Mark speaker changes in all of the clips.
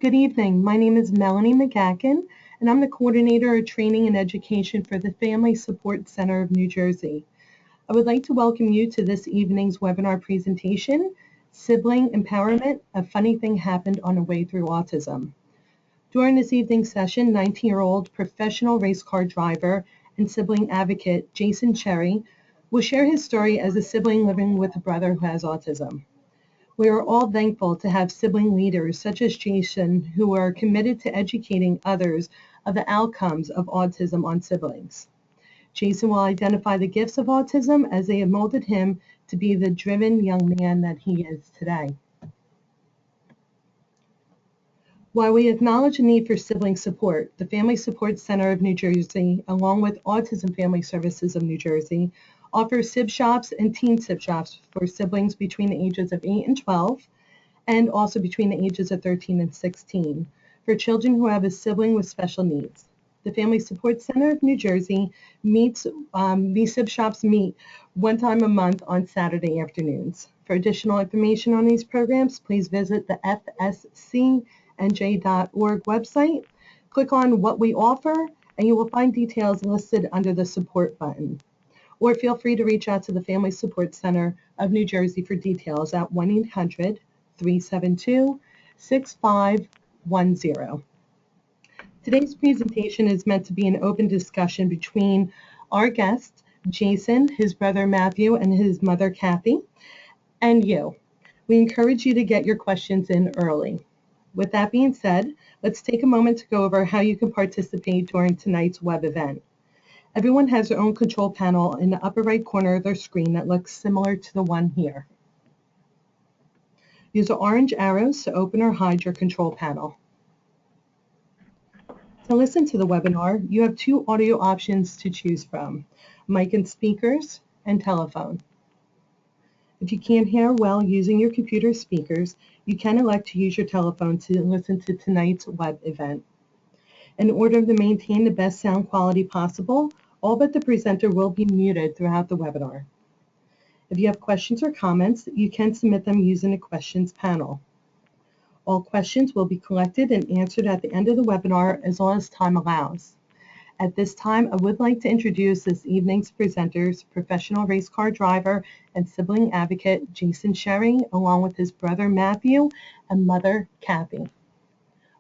Speaker 1: Good evening. My name is Melanie McGackin, and I'm the Coordinator of Training and Education for the Family Support Center of New Jersey. I would like to welcome you to this evening's webinar presentation, Sibling Empowerment, A Funny Thing Happened on the Way Through Autism. During this evening's session, 19-year-old professional race car driver and sibling advocate Jason Cherry will share his story as a sibling living with a brother who has autism. We are all thankful to have sibling leaders such as Jason who are committed to educating others of the outcomes of autism on siblings. Jason will identify the gifts of autism as they have molded him to be the driven young man that he is today. While we acknowledge the need for sibling support, the Family Support Center of New Jersey, along with Autism Family Services of New Jersey, offers sib shops and teen sib shops for siblings between the ages of 8 and 12, and also between the ages of 13 and 16, for children who have a sibling with special needs. The Family Support Center of New Jersey meets, these sib shops meet one time a month on Saturday afternoons. For additional information on these programs, please visit the fscnj.org website. Click on what we offer, and you will find details listed under the support button. Or feel free to reach out to the Family Support Center of New Jersey for details at 1-800-372-6510. Today's presentation is meant to be an open discussion between our guest, Jason, his brother Matthew, and his mother Kathy, and you. We encourage you to get your questions in early. With that being said, let's take a moment to go over how you can participate during tonight's web event. Everyone has their own control panel in the upper right corner of their screen that looks similar to the one here. Use the orange arrows to open or hide your control panel. To listen to the webinar, you have two audio options to choose from, mic and speakers, and telephone. If you can't hear well using your computer speakers, you can elect to use your telephone to listen to tonight's web event. In order to maintain the best sound quality possible, all but the presenter will be muted throughout the webinar. If you have questions or comments, you can submit them using the questions panel. All questions will be collected and answered at the end of the webinar as long as time allows. At this time, I would like to introduce this evening's presenters, professional race car driver and sibling advocate Jason Cherry, along with his brother Matthew and mother Kathy.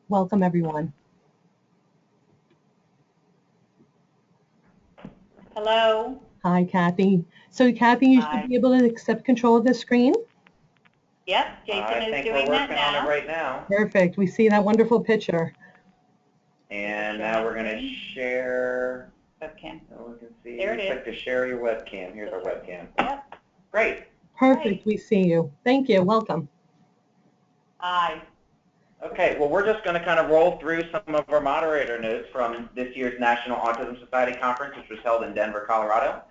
Speaker 1: Welcome, everyone.
Speaker 2: Hello.
Speaker 1: Hi, Kathy. So, Kathy, you should be able to accept control of the screen.
Speaker 2: Yep, Jason is doing that now. I think we're working on it
Speaker 3: right now.
Speaker 1: Perfect. We see that wonderful picture.
Speaker 3: And now we're going to share
Speaker 2: webcam.
Speaker 3: So we can see.
Speaker 2: There it is.
Speaker 3: Click to share your webcam. Here's our webcam.
Speaker 2: Yep.
Speaker 3: Great.
Speaker 1: Perfect.
Speaker 2: Right.
Speaker 1: We see you. Thank you. Welcome.
Speaker 2: Hi.
Speaker 3: Okay, well, we're just going to kind of roll through some of our moderator notes from this year's National Autism Society Conference, which was held in Denver, Colorado.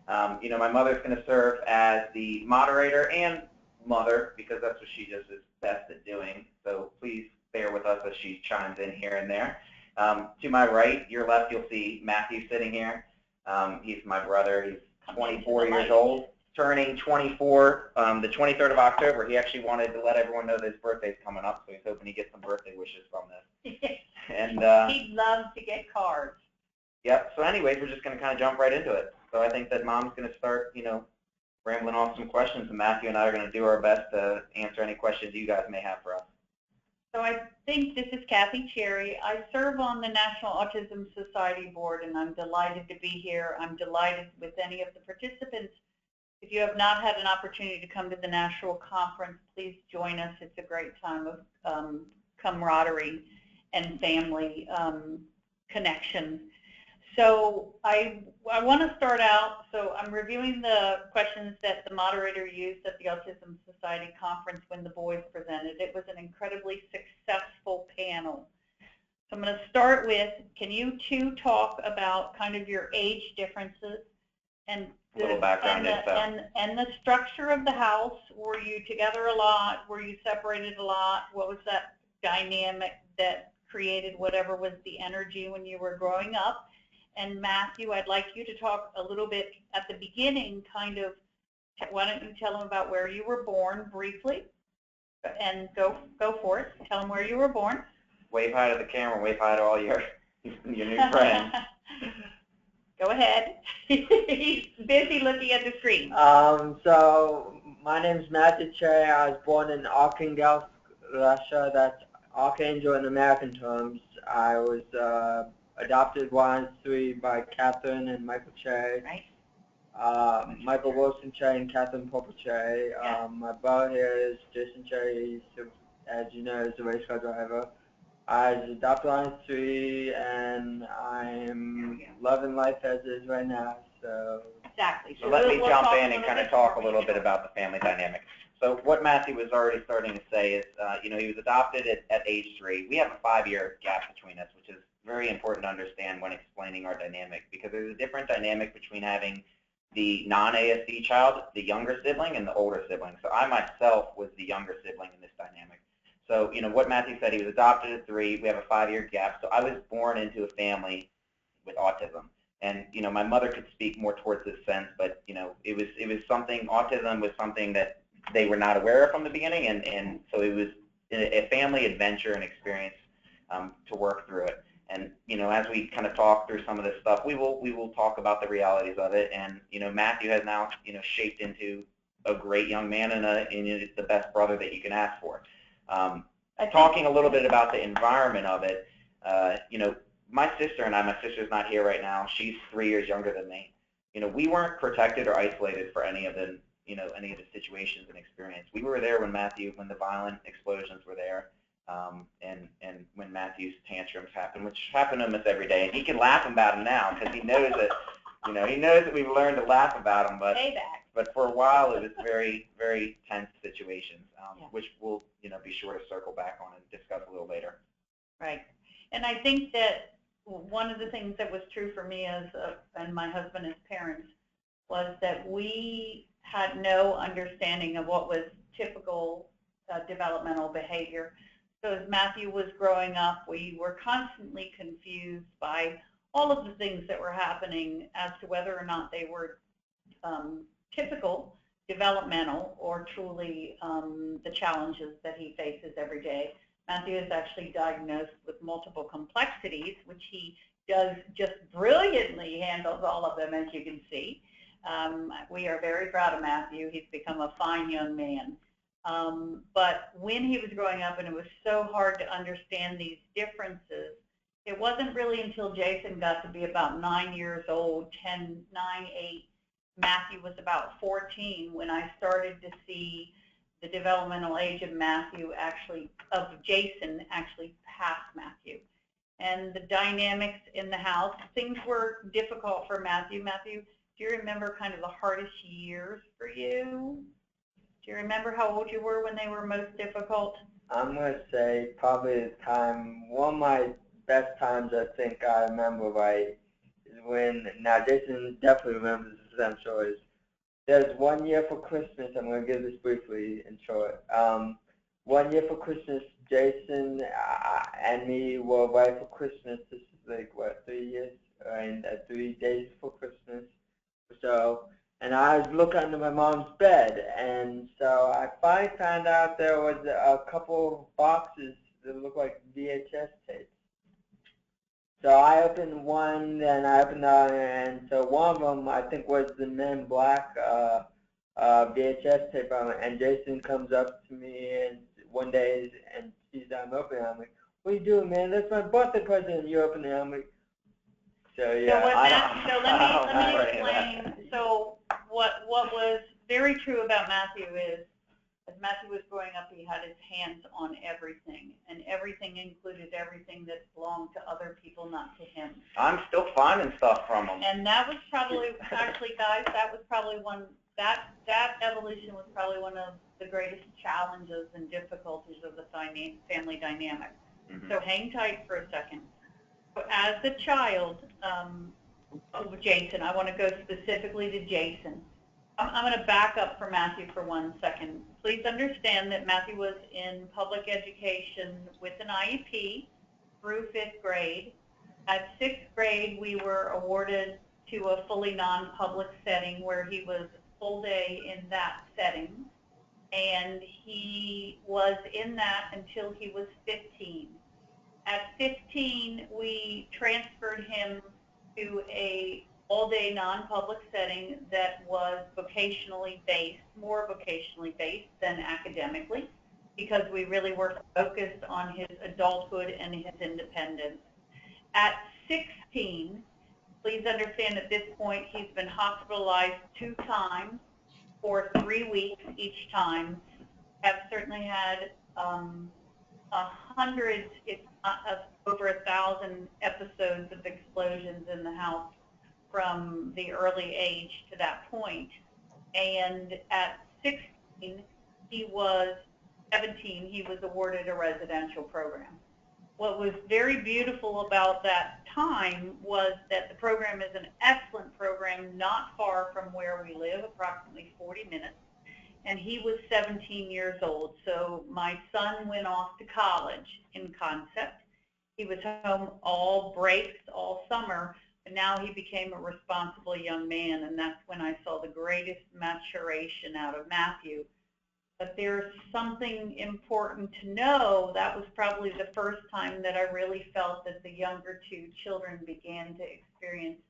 Speaker 3: My mother's going to serve as the moderator and mother because that's what she just is best at doing. So please bear with us as she chimes in here and there. To my right, your left, you'll see Matthew sitting here. He's my brother. He's 24 years old, turning 24 the 23rd of October. He actually wanted to let everyone know that his birthday's coming up, so he's hoping he gets some birthday wishes from this. And
Speaker 2: He'd love to get cards.
Speaker 3: Yep. So anyways, we're just going to kind of jump right into it. So I think that Mom's going to start, rambling off some questions, and Matthew and I are going to do our best to answer any questions you guys may have for us.
Speaker 2: So I think this is Kathy Cherry. I serve on the National Autism Society Board, and I'm delighted to be here. I'm delighted with any of the participants. If you have not had an opportunity to come to the national conference, please join us. It's a great time of camaraderie and family connection. So I want to start out, so I'm reviewing the questions that the moderator used at the Autism Society conference when the boys presented. It was an incredibly successful panel. So I'm going to start with, can you two talk about kind of your age differences and
Speaker 3: a little background info.
Speaker 2: And the structure of the house? Were you together a lot? Were you separated a lot? What was that dynamic that created whatever was the energy when you were growing up? And Matthew, I'd like you to talk a little bit at the beginning, kind of, why don't you tell them about where you were born briefly, and go for it. Tell them where you were born.
Speaker 3: wave hi to the camera, wave hi to all your new friends.
Speaker 2: Go ahead. He's busy looking at the screen.
Speaker 4: So my name's Matthew Che. I was born in Archangel, Russia. That's Archangel in American terms. I was adopted when I was 3 by Catherine and Michael Che.
Speaker 2: Right.
Speaker 4: Michael Wilson Che and Catherine Popper Che.
Speaker 2: Yeah.
Speaker 4: My brother here is Jason Che. He's, as you know, is a race car driver. I was adopted when I was 3, and I'm loving life as is right now. So
Speaker 2: Exactly.
Speaker 3: So let me
Speaker 2: we'll
Speaker 3: jump
Speaker 2: talk
Speaker 3: in and kind of talk a little bit
Speaker 2: more.
Speaker 3: about the family dynamic. So what Matthew was already starting to say is, you know, he was adopted at age 3. We have a 5-year gap between us, which is very important to understand when explaining our dynamic, because there's a different dynamic between having the non-ASD child, the younger sibling, and the older sibling. So I myself was the younger sibling in this dynamic. So, you know, what Matthew said, he was adopted at 3. We have a 5-year gap. So I was born into a family with autism. And, you know, my mother could speak more towards this sense, but, you know, it was something, autism was something that they were not aware of from the beginning. And so it was a family adventure and experience to work through it. And, you know, as we kind of talk through some of this stuff, we will talk about the realities of it. And, you know, Matthew has now, you know, shaped into a great young man and the best brother that you can ask for. Talking a little bit about the environment of it, you know, my sister and I, my sister's not here right now, she's 3 years younger than me. You know, we weren't protected or isolated for any of the, you know, any of the situations and experience. We were there when the violent explosions were there, and when Matthew's tantrums happened, which happen to him almost every day. And he can laugh about them now because he knows that, you know, he knows that we've learned to laugh about them, but for a while it was very, very tense situations, which we'll, you know, be sure to circle back on and discuss a little later.
Speaker 2: Right. And I think that one of the things that was true for me as and my husband as parents was that we had no understanding of what was typical developmental behavior. So as Matthew was growing up, we were constantly confused by all of the things that were happening as to whether or not they were typical developmental or truly the challenges that he faces every day. Matthew is actually diagnosed with multiple complexities, which he does just brilliantly, handles all of them, as you can see. We are very proud of Matthew. He's become a fine young man. But when he was growing up and it was so hard to understand these differences, it wasn't really until Jason got to be about 9 years old, 9, 8, Matthew was about 14, when I started to see the developmental age of Jason actually past Matthew. And the dynamics in the house, things were difficult for Matthew. Matthew, do you remember kind of the hardest years for you? Do you remember how old you were when they were most difficult?
Speaker 4: I'm going to say probably the time, one of my best times I think I remember right is when, now Jason definitely remembers this, I'm sure, is there's 1 year for Christmas. I'm going to give this briefly and short. 1 year for Christmas, Jason and me were away for Christmas. This is like, what, 3 years? And 3 days before Christmas. So, and I was looking under my mom's bed, and so I finally found out there was a couple of boxes that looked like VHS tapes. So I opened one, then I opened another, and so one of them I think was the Men in Black VHS tape, and Jason comes up to me and one day and sees that I'm opening it. I'm like, "What are you doing, man? That's my birthday present." And you open it. I'm like, so yeah.
Speaker 2: So let me explain. So what was very true about Matthew is, as Matthew was growing up, he had his hands on everything, and everything included everything that belonged to other people, not to him.
Speaker 3: I'm still finding stuff from him.
Speaker 2: And that was probably, actually, guys, that was probably that evolution was probably one of the greatest challenges and difficulties of the family dynamic. Mm-hmm. So hang tight for a second. So as a child of Jason, I want to go specifically to Jason. I'm going to back up for Matthew for 1 second. Please understand that Matthew was in public education with an IEP through 5th grade. At 6th grade, we were awarded to a fully non-public setting where he was full day in that setting. And he was in that until he was 15. At 15, we transferred him to a all-day non-public setting that was vocationally based, more vocationally based than academically, because we really were focused on his adulthood and his independence. At 16, please understand at this point he's been hospitalized 2 times for 3 weeks each time. Have certainly had hundreds, if not over 1,000 episodes of explosions in the house from the early age to that point. And at 16, he was 17, he was awarded a residential program. What was very beautiful about that time was that the program is an excellent program, not far from where we live, approximately 40 minutes. And he was 17 years old. So my son went off to college in concept. He was home all breaks, all summer, but now he became a responsible young man, and that's when I saw the greatest maturation out of Matthew. But there's something important to know. That was probably the first time that I really felt that the younger 2 children began to experience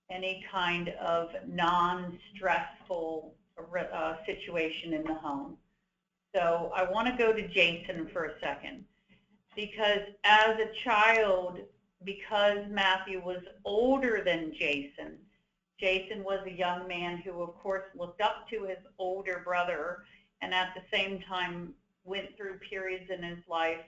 Speaker 2: any kind of non-stressful situation in the home. So I want to go to Jason for a second, because as a child, because Matthew was older than Jason, Jason was a young man who, of course, looked up to his older brother, and at the same time went through periods in his life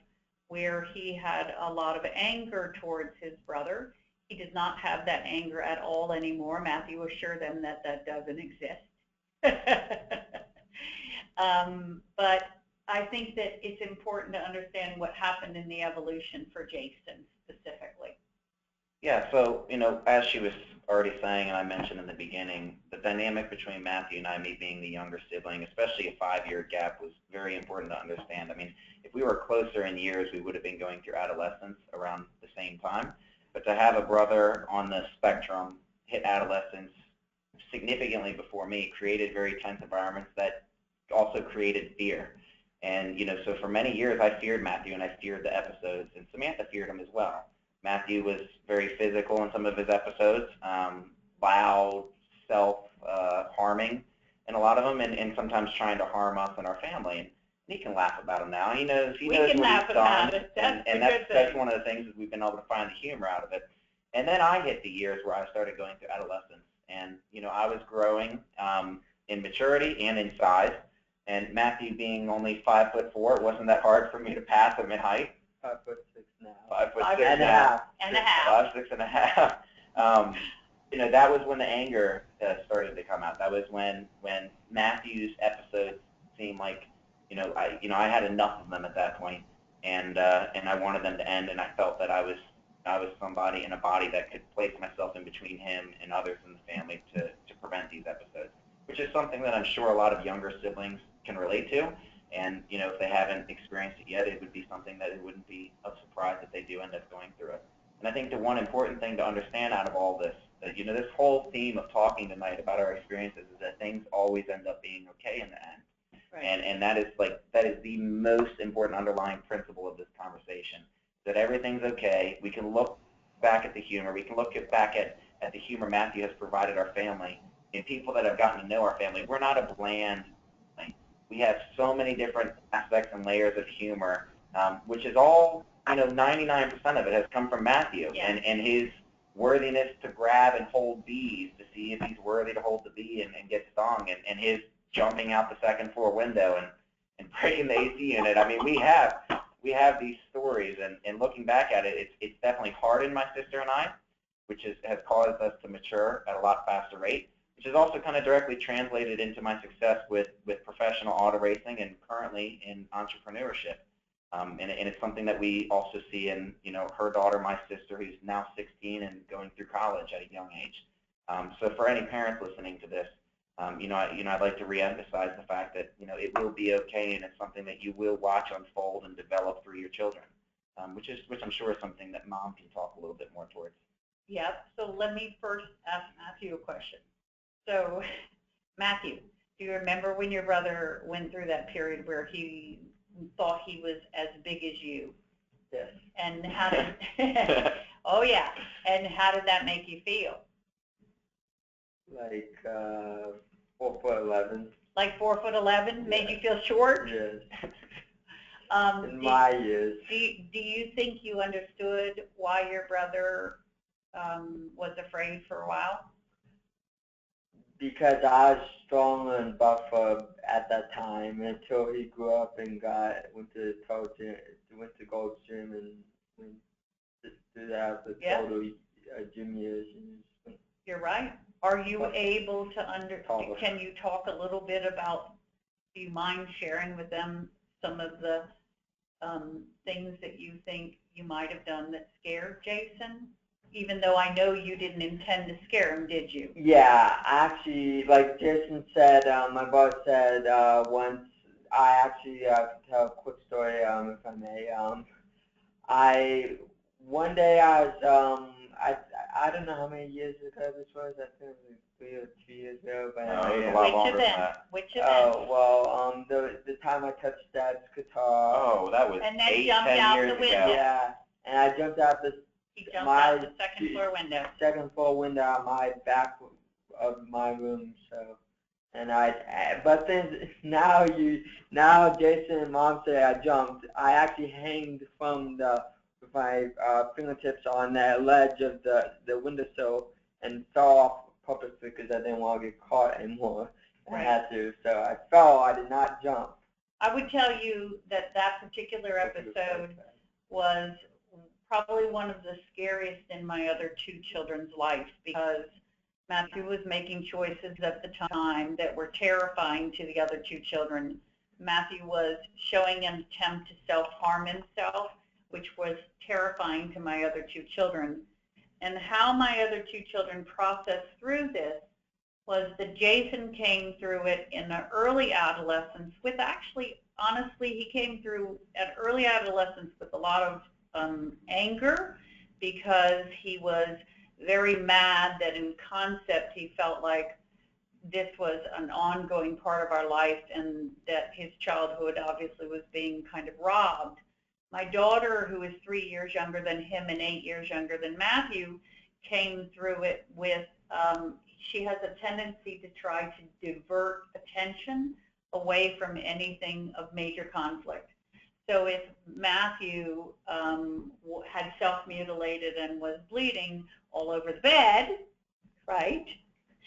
Speaker 2: where he had a lot of anger towards his brother. He does not have that anger at all anymore. Matthew assured them that that doesn't exist. But I think that it's important to understand what happened in the evolution for Jason specifically.
Speaker 3: Yeah, so, as she was already saying, and I mentioned in the beginning, the dynamic between Matthew and I, me being the younger sibling, especially a 5-year gap, was very important to understand. I mean, if we were closer in years, we would have been going through adolescence around the same time. But to have a brother on the spectrum hit adolescence significantly before me created very tense environments that also created fear. And, so for many years, I feared Matthew, and I feared the episodes, and Samantha feared him as well. Matthew was very physical in some of his episodes, loud, self-harming in a lot of them, and sometimes trying to harm us and our family. And he can laugh about him now. He knows what he's done, and that's one of the things is we've been able to find the humor out of it. And then I hit the years where I started going through adolescence, and I was growing in maturity and in size. And Matthew being only 5'4", it wasn't that hard for me to pass him in height.
Speaker 4: 5'6" now.
Speaker 3: 5'6"
Speaker 4: and a half.
Speaker 3: 5'6.5". That was when the anger started to come out. That was when Matthew's episodes seemed like, I had enough of them at that point, and I wanted them to end. And I felt that I was somebody in a body that could place myself in between him and others in the family to prevent these episodes, which is something that I'm sure a lot of younger siblings can relate to. And, if they haven't experienced it yet, it would be something that it wouldn't be a surprise if they do end up going through it. And I think the one important thing to understand out of all this, that, this whole theme of talking tonight about our experiences is that things always end up being okay in the end. Right. And that is the most important underlying principle of this conversation, that everything's okay. We can look back at the humor. We can look back at the humor Matthew has provided our family and people that have gotten to know our family. We're not a bland thing. We have so many different aspects and layers of humor, which is all, 99% of it has come from Matthew. Yeah. And his worthiness to grab and hold bees to see if he's worthy to hold the bee and get stung, and his jumping out the second floor window and breaking the AC unit. I mean, we have these stories, and looking back at it, it's definitely hardened my sister and I, which has caused us to mature at a lot faster rate, which is also kind of directly translated into my success with professional auto racing and currently in entrepreneurship. And it's something that we also see in, her daughter, my sister, who's now 16 and going through college at a young age. So for any parents listening to this, I'd like to reemphasize the fact that, it will be okay, and it's something that you will watch unfold and develop through your children, which I'm sure is something that Mom can talk a little bit more towards.
Speaker 2: Yep. So let me first ask Matthew a question. So, Matthew, do you remember when your brother went through that period where he thought he was as big as you?
Speaker 4: Yes.
Speaker 2: And how did, oh yeah, and how did that make you feel?
Speaker 4: Like 4'11".
Speaker 2: Like 4'11" made you feel short?
Speaker 4: Yes. In
Speaker 2: Do
Speaker 4: my years.
Speaker 2: you think you understood why your brother was afraid for a while?
Speaker 4: Because I was strong and buffer at that time until he grew up and went to Gold's Gym and went through the
Speaker 2: Yeah.
Speaker 4: total gym years.
Speaker 2: You're right. Are you able to
Speaker 4: Taller.
Speaker 2: can you talk a little bit about, do you mind sharing with them some of the things that you think you might have done that scared Jason? Even though I know you didn't intend to scare him, did you?
Speaker 4: Yeah, actually, like Jason said, my boss said once, I actually can tell a quick story, if I may. One day I was, I don't know how many years ago this was. I think it was 3 or 2 years ago. But
Speaker 3: no, it was a lot longer than that.
Speaker 2: Which event?
Speaker 4: Oh, well, the time I touched Dad's guitar.
Speaker 3: Oh, that was
Speaker 2: and then
Speaker 3: 8,
Speaker 2: jumped
Speaker 3: 10
Speaker 2: out
Speaker 3: years
Speaker 2: the window.
Speaker 3: ago.
Speaker 4: Yeah, and I jumped out
Speaker 2: He jumped out the second floor window.
Speaker 4: Second floor window on my back of my room. So, and but then now Jason and Mom say I jumped. I actually hanged with my fingertips on that ledge of the windowsill and fell off purposely because I didn't want to get caught anymore.
Speaker 2: Right.
Speaker 4: I had to, so I fell. I did not jump.
Speaker 2: I would tell you that particular episode was probably one of the scariest in my other 2 children's lives, because Matthew was making choices at the time that were terrifying to the other 2 children. Matthew was showing an attempt to self-harm himself, which was terrifying to my other 2 children. And how my other 2 children processed through this was that Jason came through it in the early adolescence with, actually, honestly, he came through at early adolescence with a lot of anger, because he was very mad that in concept he felt like this was an ongoing part of our life and that his childhood obviously was being kind of robbed. My daughter, who is 3 years younger than him and 8 years younger than Matthew, came through it with, she has a tendency to try to divert attention away from anything of major conflict. So if Matthew had self-mutilated and was bleeding all over the bed, right?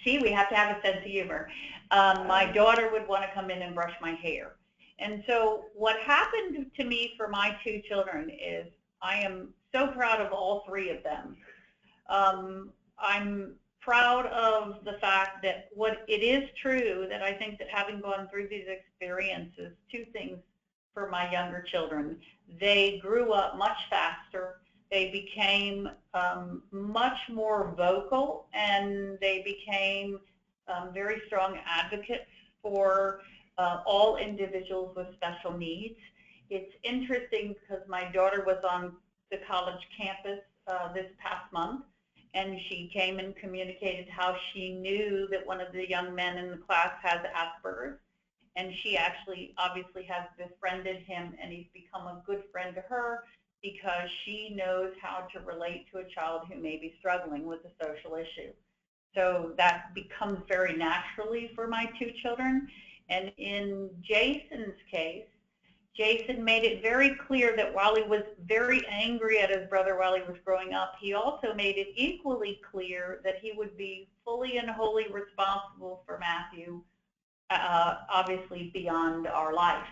Speaker 2: See, we have to have a sense of humor. My daughter would want to come in and brush my hair. And so what happened to me for my 2 children is I am so proud of all 3 of them. I'm proud of the fact that it is true that I think that having gone through these experiences, 2 things for my younger children: they grew up much faster, they became much more vocal, and they became very strong advocates for all individuals with special needs. It's interesting because my daughter was on the college campus this past month, and she came and communicated how she knew that one of the young men in the class has Asperger's, and she actually obviously has befriended him, and he's become a good friend to her because she knows how to relate to a child who may be struggling with a social issue. So that becomes very naturally for my 2 children. And in Jason's case, Jason made it very clear that while he was very angry at his brother while he was growing up, he also made it equally clear that he would be fully and wholly responsible for Matthew, obviously beyond our life.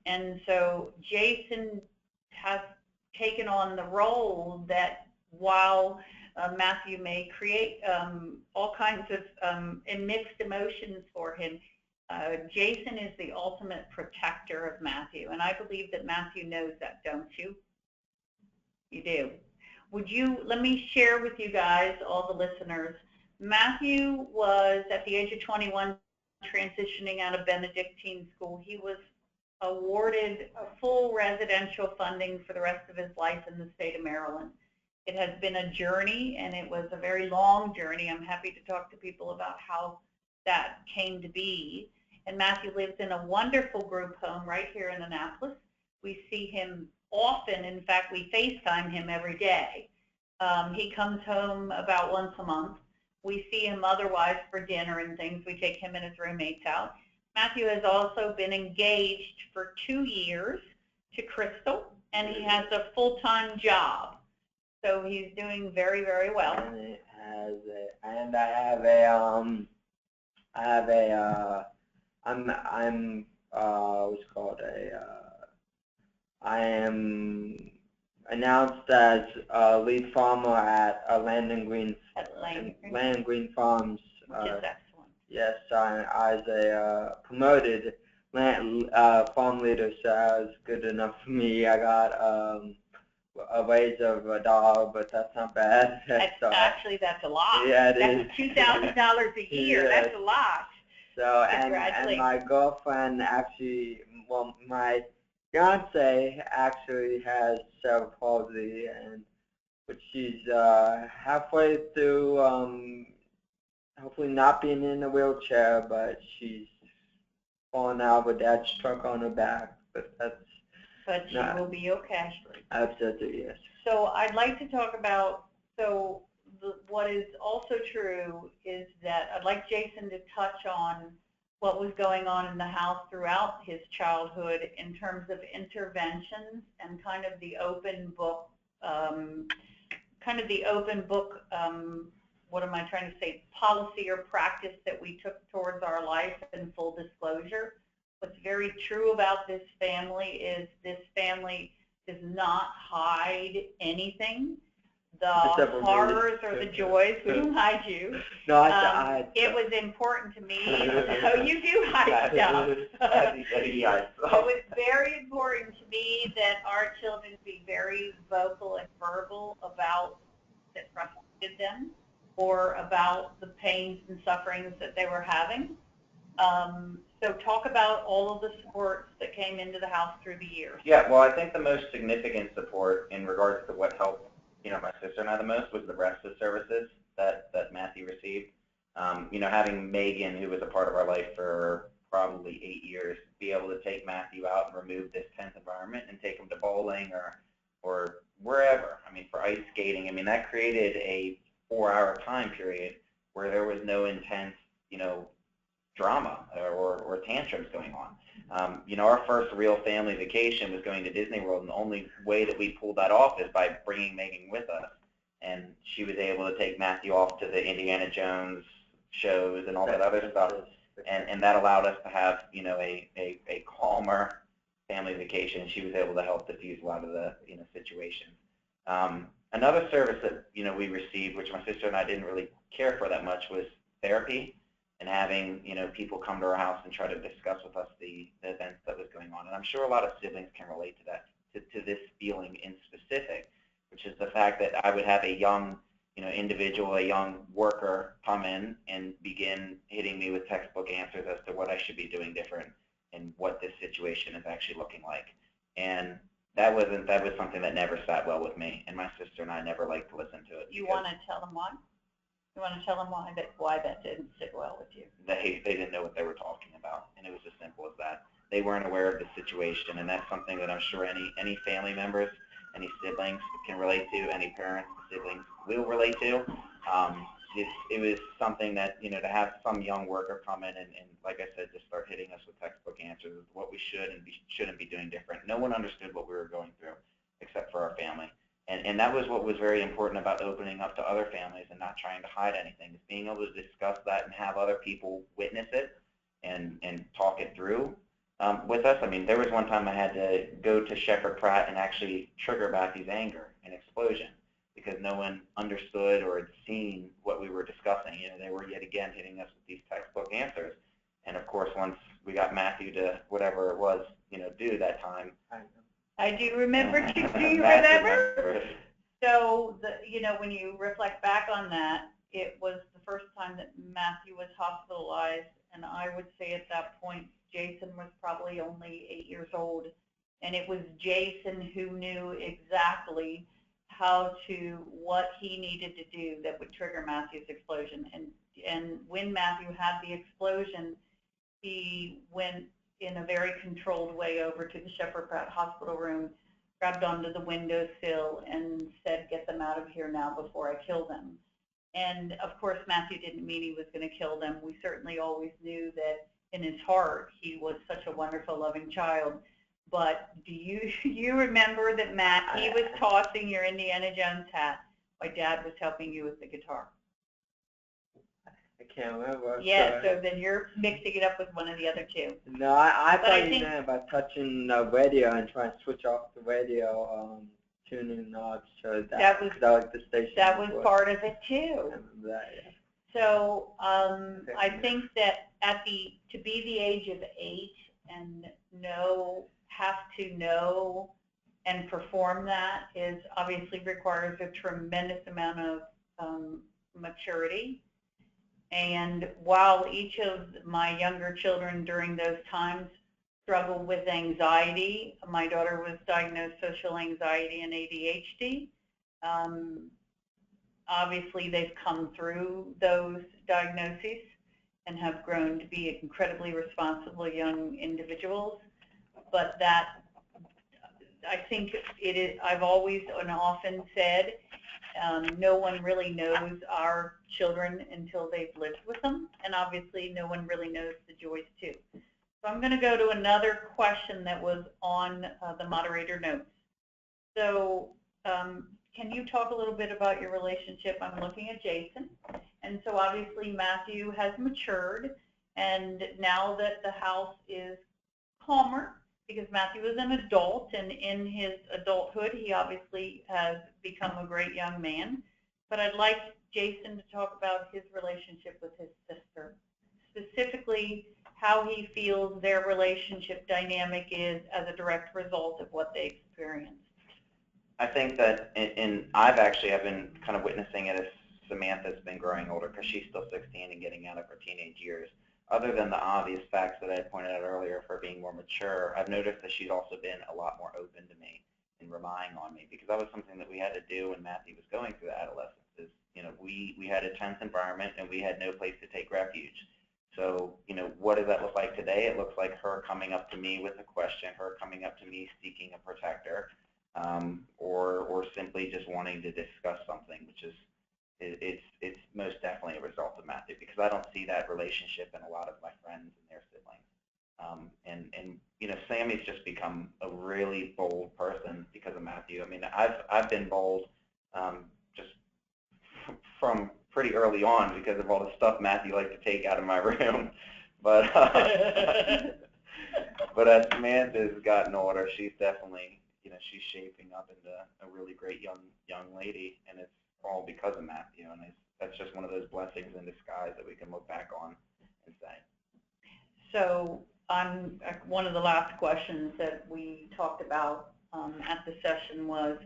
Speaker 2: And so Jason has taken on the role that while Matthew may create all kinds of mixed emotions for him, Jason is the ultimate protector of Matthew, and I believe that Matthew knows that, don't you? You do. Let me share with you guys, all the listeners, Matthew was, at the age of 21, transitioning out of Benedictine school. He was awarded a full residential funding for the rest of his life in the state of Maryland. It has been a journey, and it was a very long journey. I'm happy to talk to people about how that came to be. And Matthew lives in a wonderful group home right here in Annapolis. We see him often. In fact, we FaceTime him every day. He comes home about once a month. We see him otherwise for dinner and things. We take him and his roommates out. Matthew has also been engaged for 2 years to Crystal, and he has a full-time job. So he's doing very, very well.
Speaker 4: And it has a, and I have a what's it called, I am announced as lead farmer at Land and Green Farms.
Speaker 2: Which is excellent.
Speaker 4: Yes, I was a promoted farm leader, so that was good enough for me. I got a raise of $1, but that's not bad.
Speaker 2: Actually, that's a lot.
Speaker 4: Yeah, it
Speaker 2: that's
Speaker 4: is.
Speaker 2: $2,000 a year.
Speaker 4: Yes.
Speaker 2: That's a lot.
Speaker 4: So, and my girlfriend actually, well, my fiance actually has cerebral palsy, but she's halfway through, hopefully not being in a wheelchair, but she's falling out of her dad's truck on her back.
Speaker 2: But she will be okay.
Speaker 4: Absolutely, yes.
Speaker 2: So I'd like to talk about, what is also true is that I'd like Jason to touch on what was going on in the house throughout his childhood in terms of interventions and kind of the open book, what am I trying to say, policy or practice that we took towards our life in full disclosure. What's very true about this family is this family does not hide anything. The horrors or the joys, we don't hide you.
Speaker 4: No,
Speaker 2: it was important to me. So you do hide stuff. It was very important to me that our children be very vocal and verbal about that frustrated them or about the pains and sufferings that they were having. So talk about all of the supports that came into the house through the years.
Speaker 3: Yeah, well, I think the most significant support in regards to what helped, my sister and I the most was the respite services that Matthew received. Having Megan, who was a part of our life for probably 8 years, be able to take Matthew out and remove this tense environment and take him to bowling or wherever. I mean, for ice skating, that created a 4-hour time period where there was no intense, drama or tantrums going on. Our first real family vacation was going to Disney World, and the only way that we pulled that off is by bringing Megan with us. And she was able to take Matthew off to the Indiana Jones shows and all that other stuff. And that allowed us to have, a calmer family vacation. She was able to help diffuse a lot of the, situations. Another service that, we received, which my sister and I didn't really care for that much, was therapy. And having, people come to our house and try to discuss with us the events that was going on. And I'm sure a lot of siblings can relate to that, to this feeling in specific, which is the fact that I would have a young, individual, a young worker come in and begin hitting me with textbook answers as to what I should be doing different and what this situation is actually looking like. And that was something that never sat well with me, and my sister and I never liked to listen to it.
Speaker 2: You want to tell them why? You want to tell them why that didn't sit well with you?
Speaker 3: They didn't know what they were talking about, and it was as simple as that. They weren't aware of the situation, and that's something that I'm sure any family members, any siblings can relate to, any parents, siblings will relate to. It was something that, to have some young worker come in and like I said, just start hitting us with textbook answers, what we should and shouldn't be doing different. No one understood what we were going through except for our family. And that was what was very important about opening up to other families and not trying to hide anything, is being able to discuss that and have other people witness it and talk it through with us. There was one time I had to go to Shepherd Pratt and actually trigger Matthew's anger and explosion because no one understood or had seen what we were discussing. They were yet again hitting us with these textbook answers. And of course, once we got Matthew to whatever it was, do that time.
Speaker 2: I do remember. Do you remember? So, when you reflect back on that, it was the first time that Matthew was hospitalized, and I would say at that point, Jason was probably only 8 years old, and it was Jason who knew exactly what he needed to do that would trigger Matthew's explosion. And when Matthew had the explosion, he went in a very controlled way over to the Shepherd Pratt hospital room, grabbed onto the windowsill and said, "Get them out of here now before I kill them." And of course, Matthew didn't mean he was going to kill them. We certainly always knew that in his heart he was such a wonderful, loving child. But do you remember that he was tossing your Indiana Jones hat while Dad was helping you with the guitar?
Speaker 4: I can't remember.
Speaker 2: Yeah, so then you're mixing it up with one of the other two.
Speaker 4: No, I thought you meant about touching the radio and trying to switch off the radio tuning knobs so that was the station.
Speaker 2: That was part of it too.
Speaker 4: I remember that, yeah.
Speaker 2: So I think that to be the age of 8 and have to know and perform that is obviously requires a tremendous amount of maturity. And while each of my younger children during those times struggled with anxiety, my daughter was diagnosed social anxiety and ADHD. Obviously, they've come through those diagnoses and have grown to be incredibly responsible young individuals. But that, I think it is, I've always and often said, no one really knows our children until they've lived with them, and obviously no one really knows the joys too. So I'm going to go to another question that was on the moderator notes. So can you talk a little bit about your relationship? I'm looking at Jason, and so obviously Matthew has matured, and now that the house is calmer, because Matthew is an adult, and in his adulthood, he obviously has become a great young man. But I'd like Jason to talk about his relationship with his sister, specifically how he feels their relationship dynamic is as a direct result of what they experienced.
Speaker 3: I think that, I've been kind of witnessing it as Samantha's been growing older, because she's still 16 and getting out of her teenage years. Other than the obvious facts that I pointed out earlier of her being more mature, I've noticed that she's also been a lot more open to me and relying on me, because that was something that we had to do when Matthew was going through adolescence. We had a tense environment and we had no place to take refuge. So, what does that look like today? It looks like her coming up to me with a question, her coming up to me seeking a protector, or simply just wanting to discuss something, which is it's most definitely a result of Matthew, because I don't see that relationship in a lot of my friends and their siblings. Sammy's just become a really bold person because of Matthew. I mean, I've been bold just from pretty early on because of all the stuff Matthew liked to take out of my room. But but as Samantha's gotten older, she's definitely she's shaping up into a really great young lady, and it's all because of Matthew, and that's just one of those blessings in disguise that we can look back on and say.
Speaker 2: So one of the last questions that we talked about at the session was,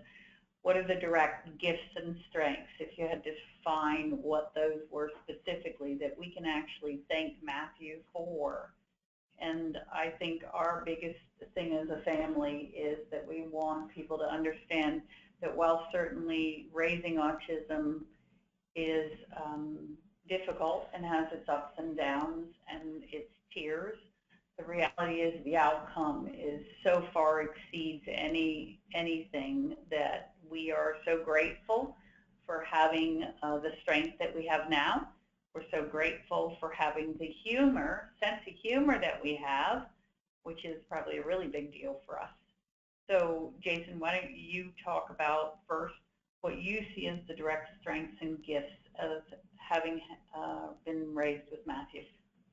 Speaker 2: what are the direct gifts and strengths, if you had to define what those were specifically, that we can actually thank Matthew for? And I think our biggest thing as a family is that we want people to understand that while certainly raising autism is difficult and has its ups and downs and its tears, the reality is the outcome is so far exceeds anything that we are so grateful for having the strength that we have now. We're so grateful for having the sense of humor that we have, which is probably a really big deal for us. So, Jason, why don't you talk about first what you see as the direct strengths and gifts of having been raised with Matthew?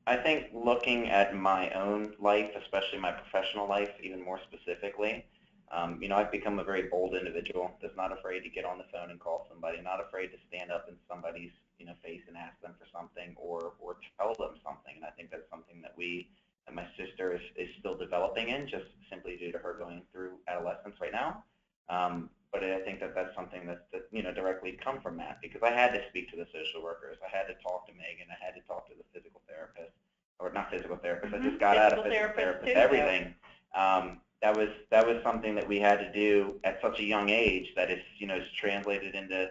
Speaker 3: I think looking at my own life, especially my professional life, even more specifically, I've become a very bold individual that's not afraid to get on the phone and call somebody, not afraid to stand up in somebody's face and ask them for something or tell them something. And I think that's something that my sister is still developing in, just simply due to her going through adolescence right now. But I think that's something that directly come from Matt, because I had to speak to the social workers, I had to talk to Megan, I had to talk to the physical therapist, or not physical therapist. I just got out of physical therapist. Everything. That was something that we had to do at such a young age that is translated into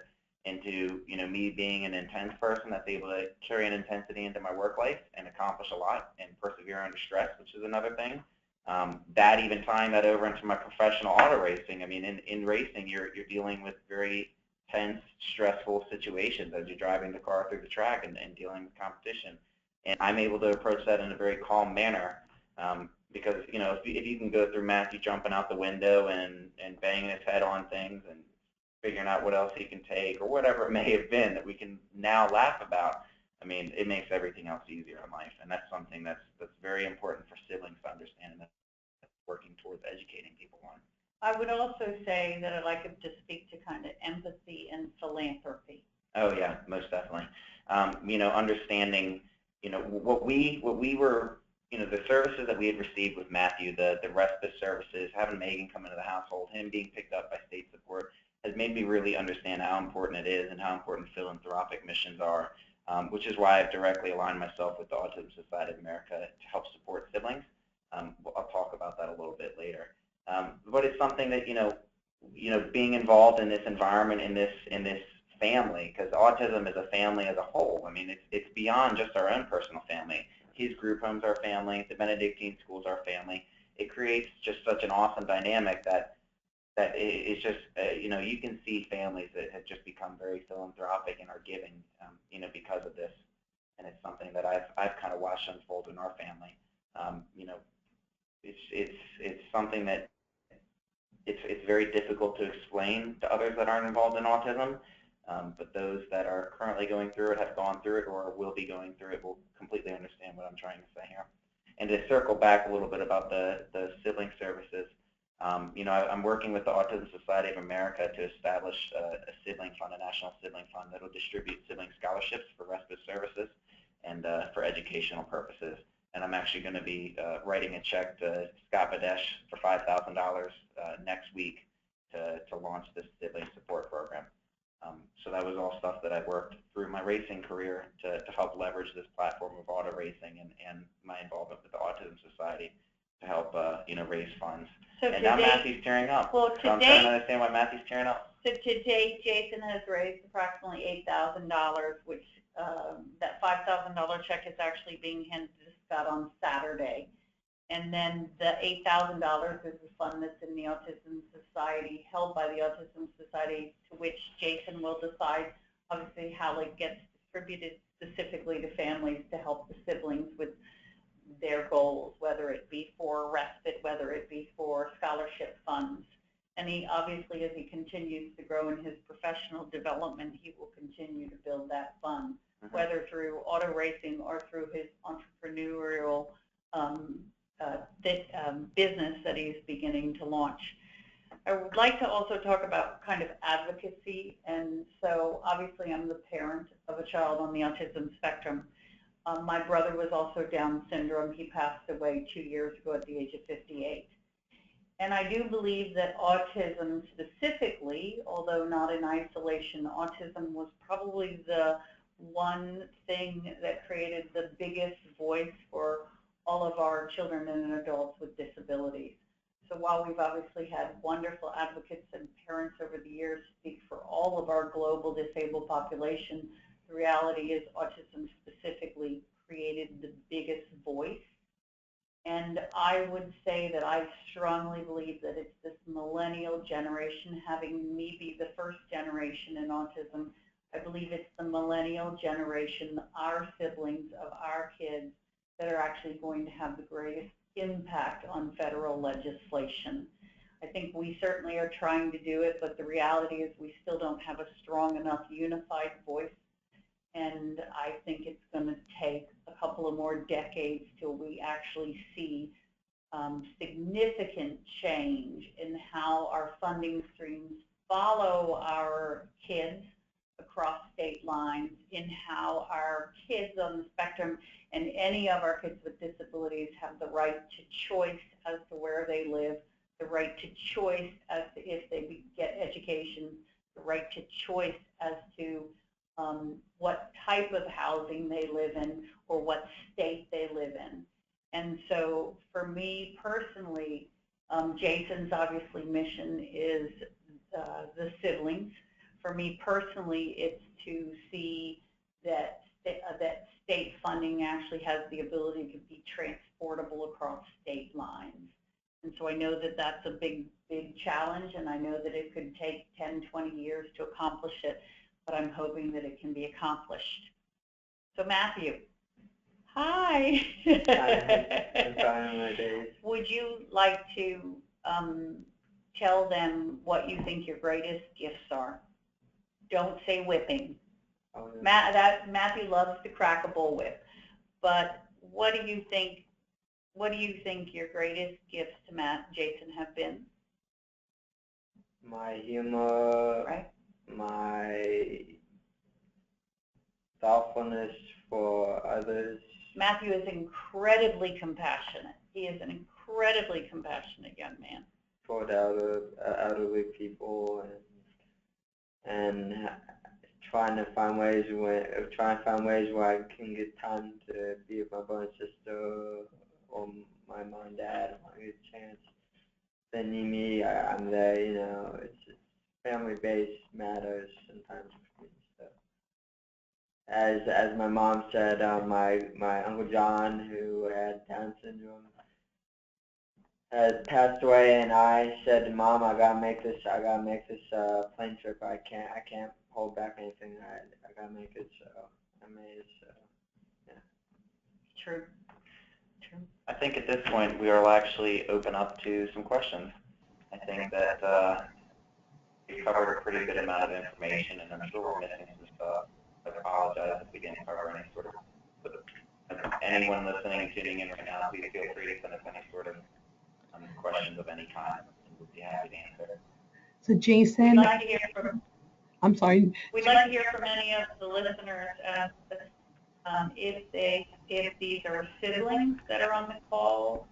Speaker 3: me being an intense person that's able to carry an intensity into my work life and accomplish a lot and persevere under stress, which is another thing. That even tying that over into my professional auto racing. I mean, in racing, you're dealing with very tense, stressful situations as you're driving the car through the track and dealing with competition. And I'm able to approach that in a very calm manner because, you know, if you can go through Matthew jumping out the window and banging his head on things and figuring out what else he can take or whatever it may have been that we can now laugh about, I mean, it makes everything else easier in life. And that's something that's very important for siblings to understand and that's working towards educating people on.
Speaker 2: I would also say that I'd like him to speak to kind of empathy and philanthropy.
Speaker 3: Oh yeah, most definitely. You know, understanding, you know, what we were, you know, the services that we had received with Matthew, the respite services, having Megan come into the household, him being picked up by state support, has made me really understand how important it is and how important philanthropic missions are, which is why I've directly aligned myself with the Autism Society of America to help support siblings. I'll talk about that a little bit later. But it's something that, you know, being involved in this environment, in this family, because autism is a family as a whole. I mean, it's beyond just our own personal family. His group home's our family. The Benedictine school's our family. It creates just such an awesome dynamic that it's just, you know, you can see families that have just become very philanthropic and are giving, you know, because of this. And it's something that I've kind of watched unfold in our family. You know, it's something that it's very difficult to explain to others that aren't involved in autism, but those that are currently going through it, have gone through it, or will be going through it will completely understand what I'm trying to say here. And to circle back a little bit about the sibling services, you know, I'm working with the Autism Society of America to establish a sibling fund, a national sibling fund that will distribute sibling scholarships for respite services and for educational purposes. And I'm actually going to be writing a check to Scott Badesh for $5,000 next week to launch this sibling support program. So that was all stuff that I worked through my racing career to help leverage this platform of auto racing and my involvement with the Autism Society to help you know, raise funds.
Speaker 2: So
Speaker 3: and now Matthew's tearing up.
Speaker 2: Well,
Speaker 3: so I'm trying to understand why Matthew's tearing up.
Speaker 2: So to date, Jason has raised approximately $8,000, which that $5,000 check is actually being handed to Scott on Saturday. And then the $8,000 is a fund that's in the Autism Society, held by the Autism Society, to which Jason will decide, obviously, how it gets distributed specifically to families to help the siblings with their goals, whether it be for respite, whether it be for scholarship funds. And he, obviously, as he continues to grow in his professional development, he will continue to build that fund, whether through auto racing or through his entrepreneurial business that he's beginning to launch. I would like to also talk about kind of advocacy. And so, obviously, I'm the parent of a child on the autism spectrum. My brother was also Down syndrome. He passed away 2 years ago at the age of 58. And I do believe that autism specifically, although not in isolation, autism was probably the one thing that created the biggest voice for all of our children and adults with disabilities. So while we've obviously had wonderful advocates and parents over the years speak for all of our global disabled population, the reality is autism specifically created the biggest voice. And I would say that I strongly believe that it's this millennial generation, having me be the first generation in autism. I believe it's the millennial generation, our siblings of our kids, that are actually going to have the greatest impact on federal legislation. I think we certainly are trying to do it, but the reality is we still don't have a strong enough unified voice. And I think it's going to take a couple of more decades till we actually see significant change in how our funding streams follow our kids across state lines, in how our kids on the spectrum and any of our kids with disabilities have the right to choice as to where they live, the right to choice as to if they get education, the right to choice as to what type of housing they live in or what state they live in. And so for me personally, Jason's obviously mission is the siblings. For me personally, it's to see that that state funding actually has the ability to be transportable across state lines. And so I know that that's a big challenge, and I know that it could take 10, 20 years to accomplish it, but I'm hoping that it can be accomplished. So Matthew, hi.
Speaker 4: I'm fine my days.
Speaker 2: Would you like to tell them what you think your greatest gifts are? Don't say whipping.
Speaker 4: Oh, yeah.
Speaker 2: Matthew loves to crack a bullwhip, but what do you think? What do you think your greatest gifts to Jason have been?
Speaker 4: My humor,
Speaker 2: right?
Speaker 4: My thoughtfulness for others.
Speaker 2: Matthew is incredibly compassionate. He is an incredibly compassionate young man.
Speaker 4: Toward elderly people, and trying to find ways where I can get time to be with my brother and sister, or my mom and dad. When I get a chance, they need me, I'm there. You know, it's just family-based matters sometimes for me. So, as my mom said, my Uncle John, who had Down syndrome, had passed away, and I said to Mom, I gotta make this plane trip. I can't hold back anything. I gotta make it. So I made it. So yeah.
Speaker 2: True.
Speaker 3: I think at this point we will actually open up to some questions. I think that we covered a pretty good amount of information, and I'm sure we're missing some stuff. I apologize if we didn't cover any sort of. But anyone listening, tuning in right now, please feel free to send us any sort of questions of any kind, and we'll be happy to answer.
Speaker 1: So Jason,
Speaker 2: we'd like to hear from,
Speaker 1: I'm sorry.
Speaker 2: We'd like to hear from any of the listeners if these are siblings that are on the call,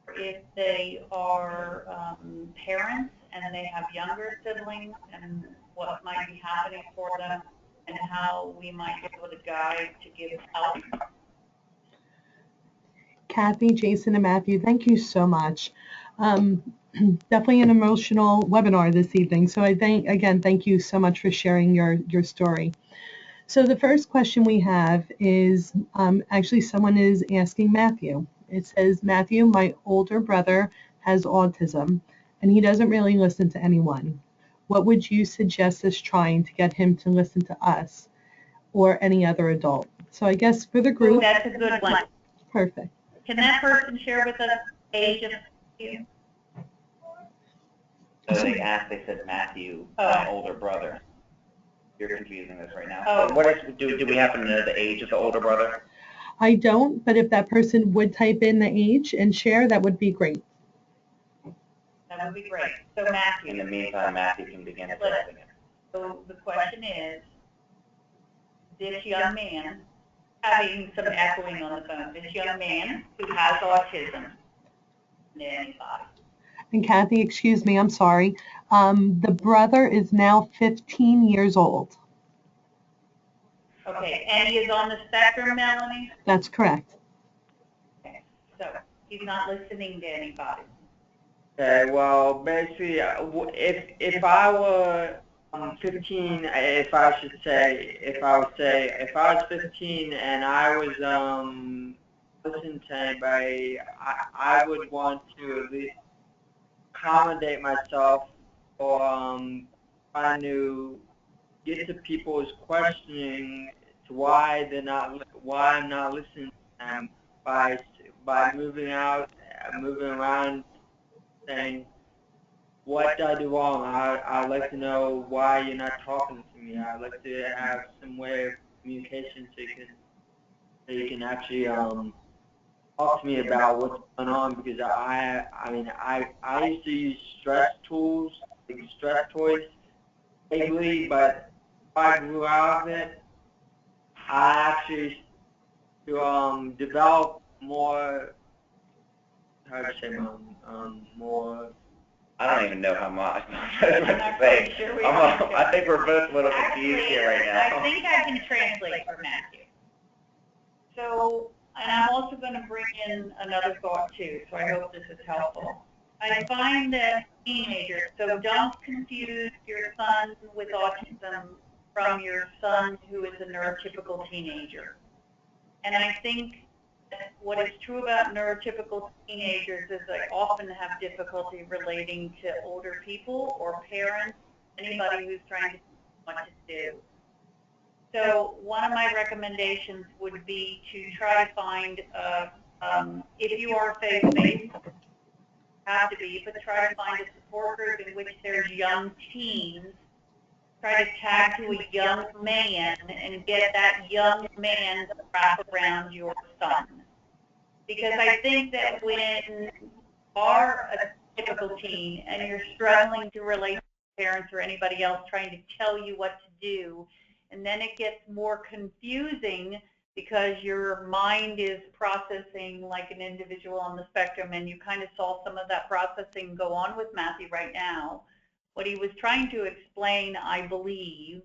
Speaker 2: or if they are parents and they have younger siblings, and what might be happening for them, and how we might be able to guide to give help.
Speaker 1: Kathy, Jason, and Matthew, thank you so much. Definitely an emotional webinar this evening. So thank you so much for sharing your story. So the first question we have is actually someone is asking Matthew. It says, Matthew, my older brother has autism, and he doesn't really listen to anyone. What would you suggest us trying to get him to listen to us or any other adult? So I guess for the group.
Speaker 2: Ooh, that's a good one.
Speaker 1: Perfect.
Speaker 2: Can that person share with us age of you?
Speaker 3: So they said Matthew, my older brother. You're confusing us right now.
Speaker 2: Oh.
Speaker 3: What is, do we happen to know the age of the older brother?
Speaker 1: I don't, but if that person would type in the age and share, that would be great.
Speaker 2: That would be great. So Matthew.
Speaker 3: In the meantime, Matthew can begin addressing it.
Speaker 2: So the question is, this young man, having some echoing on the phone, this young man who has autism, anybody?
Speaker 1: And Kathy, excuse me, I'm sorry. The brother is now 15 years old.
Speaker 2: Okay, and he is on the spectrum, Melanie?
Speaker 1: That's correct.
Speaker 2: Okay, so he's not listening to anybody.
Speaker 4: Okay, well, basically, if I were 15, if I was 15 and I was listening to anybody, I would want to at least accommodate myself, or trying to get to people's questioning to why I'm not listening to them by moving around, saying, what did I do wrong? I'd like to know why you're not talking to me. I'd like to have some way of communication so you can actually talk to me about what's going on, because I used to use stress tools, like stress toys, vaguely, but I grew out of it. I actually to develop more, how to say, more.
Speaker 3: I don't even know how much to say. I think we're both a little confused here right now.
Speaker 2: I think I can translate for Matthew. So, and I'm also going to bring in another thought too, so I hope this is helpful. I find that teenagers, so don't confuse your son with autism from your son who is a neurotypical teenager. And I think that what is true about neurotypical teenagers is they often have difficulty relating to older people or parents, anybody who's trying to know what to do. So one of my recommendations would be to try to find, if you are faith-based, have to be, but try to find a support group in which there's young teens. Try to tag to a young man and get that young man to wrap around your son. Because I think that when you are a typical teen and you're struggling to relate to parents or anybody else trying to tell you what to do, and then it gets more confusing because your mind is processing like an individual on the spectrum, and you kind of saw some of that processing go on with Matthew right now. What he was trying to explain, I believe,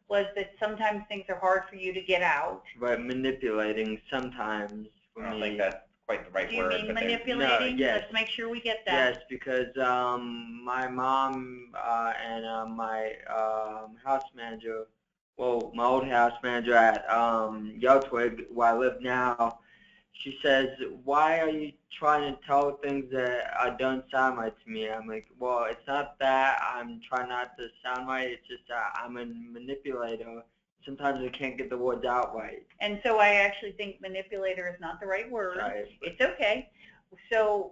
Speaker 2: was that sometimes things are hard for you to get out.
Speaker 4: Right, manipulating sometimes for me.
Speaker 3: I don't think that's quite the right word.
Speaker 2: Do you mean manipulating?
Speaker 4: No, yes.
Speaker 2: Let's make sure we get that.
Speaker 4: Yes, because my mom and my house manager, well, my old house manager at Yeltwig, where I live now, she says, "Why are you trying to tell things that don't sound right to me?" I'm like, well, it's not that I'm trying not to sound right, it's just that I'm a manipulator. Sometimes I can't get the words out right.
Speaker 2: And so I actually think manipulator is not the right word.
Speaker 4: Right.
Speaker 2: It's okay. So,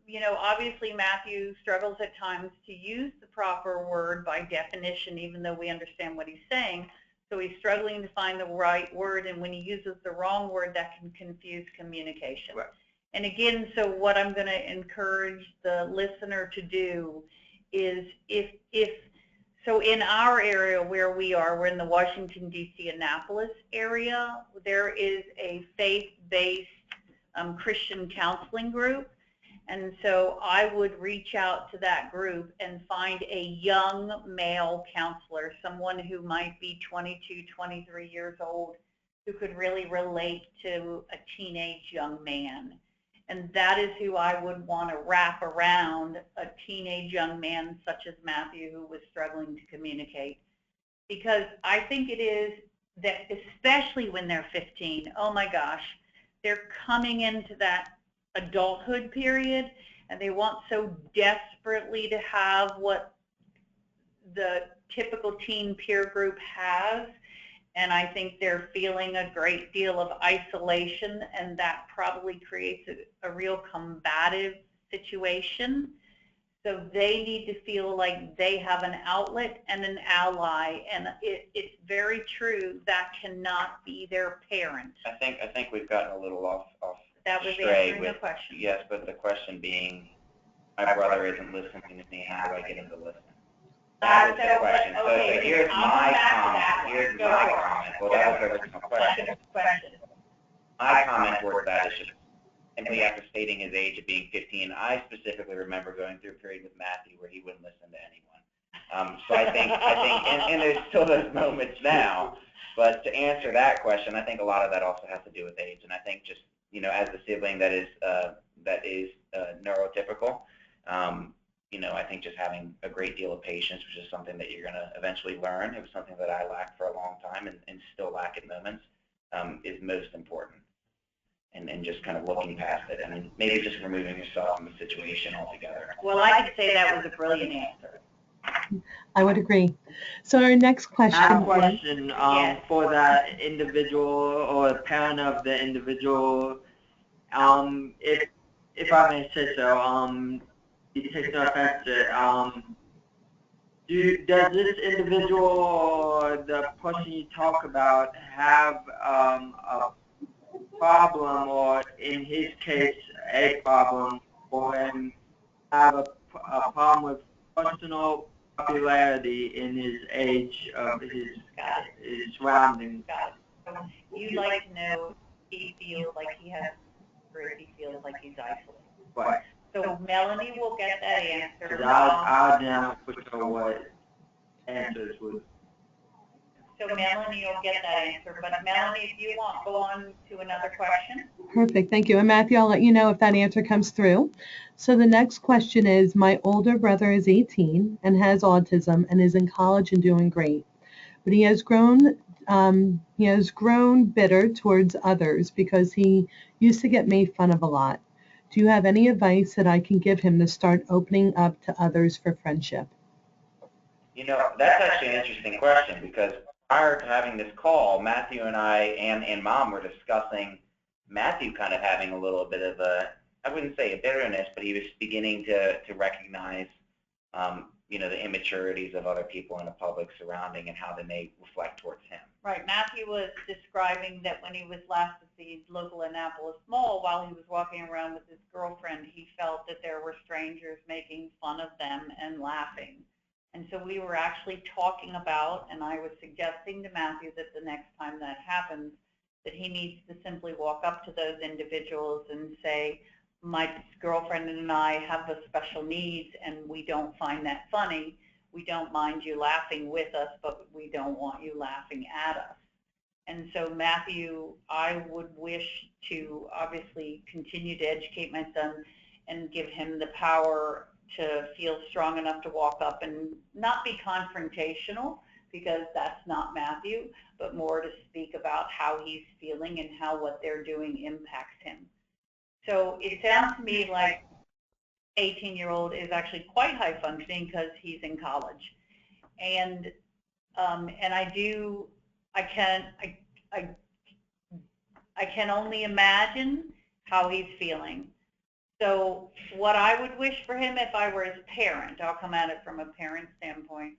Speaker 2: you know, obviously Matthew struggles at times to use the proper word by definition, even though we understand what he's saying. So he's struggling to find the right word, and when he uses the wrong word, that can confuse communication.
Speaker 4: Right.
Speaker 2: And again, so what I'm going to encourage the listener to do is so in our area where we are, we're in the Washington, D.C., Annapolis area, there is a faith-based Christian counseling group. And so I would reach out to that group and find a young male counselor, someone who might be 22, 23 years old, who could really relate to a teenage young man. And that is who I would want to wrap around a teenage young man such as Matthew, who was struggling to communicate. Because I think it is that, especially when they're 15, oh my gosh, they're coming into that adulthood period, and they want so desperately to have what the typical teen peer group has, and I think they're feeling a great deal of isolation, and that probably creates a real combative situation. So they need to feel like they have an outlet and an ally, and it's very true that cannot be their parent.
Speaker 3: I think we've gotten a little off
Speaker 2: That was
Speaker 3: stray
Speaker 2: answering
Speaker 3: with
Speaker 2: the question.
Speaker 3: Yes, but the question being, my brother isn't listening to me. How do I get him to listen? That was the question.
Speaker 2: Okay,
Speaker 3: so here's my comment. Here's my comment. Well, that was the original question. My comment towards that is just simply after stating his age of being 15, I specifically remember going through a period with Matthew where he wouldn't listen to anyone. So I think, and there's still those moments now. But to answer that question, I think a lot of that also has to do with age, and I think just, you know, as the sibling that is neurotypical, you know, I think just having a great deal of patience, which is something that you're going to eventually learn. It was something that I lacked for a long time and still lack at moments, is most important. And just kind of looking past it, and maybe just removing yourself from the situation altogether.
Speaker 2: Well, I could say that was a brilliant answer.
Speaker 1: I would agree. So our next question.
Speaker 4: I have a question for that individual or parent of the individual. If I may say so, you take no offense to it. Does this individual or the person you talk about have a problem, or in his case a problem, or have a problem with personal popularity in his age of his surroundings?
Speaker 2: You'd like to know if he feels like he has, or if he feels like he's isolated.
Speaker 4: Right.
Speaker 2: So Melanie will get that answer.
Speaker 4: I'll now for sure what answers would.
Speaker 2: So Melanie will get that answer. But Melanie, if you want, go on to another question.
Speaker 1: Perfect, thank you. And Matthew, I'll let you know if that answer comes through. So the next question is, my older brother is 18 and has autism and is in college and doing great. but he has grown bitter towards others because he used to get made fun of a lot. Do you have any advice that I can give him to start opening up to others for friendship?
Speaker 3: You know, that's actually an interesting question because prior to having this call, Matthew and I and Mom were discussing Matthew kind of having a little bit of a, I wouldn't say a bitterness, but he was beginning to recognize, you know, the immaturities of other people in the public surrounding and how they may reflect towards him.
Speaker 2: Right. Matthew was describing that when he was last at the local Annapolis Mall, while he was walking around with his girlfriend, he felt that there were strangers making fun of them and laughing. And so we were actually talking about, and I was suggesting to Matthew that the next time that happens, that he needs to simply walk up to those individuals and say, my girlfriend and I have the special needs and we don't find that funny. We don't mind you laughing with us, but we don't want you laughing at us. And so Matthew, I would wish to obviously continue to educate my son and give him the power to feel strong enough to walk up and not be confrontational, because that's not Matthew, but more to speak about how he's feeling and how what they're doing impacts him. So it sounds to me like 18-year-old is actually quite high functioning because he's in college, and I can only imagine how he's feeling. So what I would wish for him if I were his parent, I'll come at it from a parent standpoint,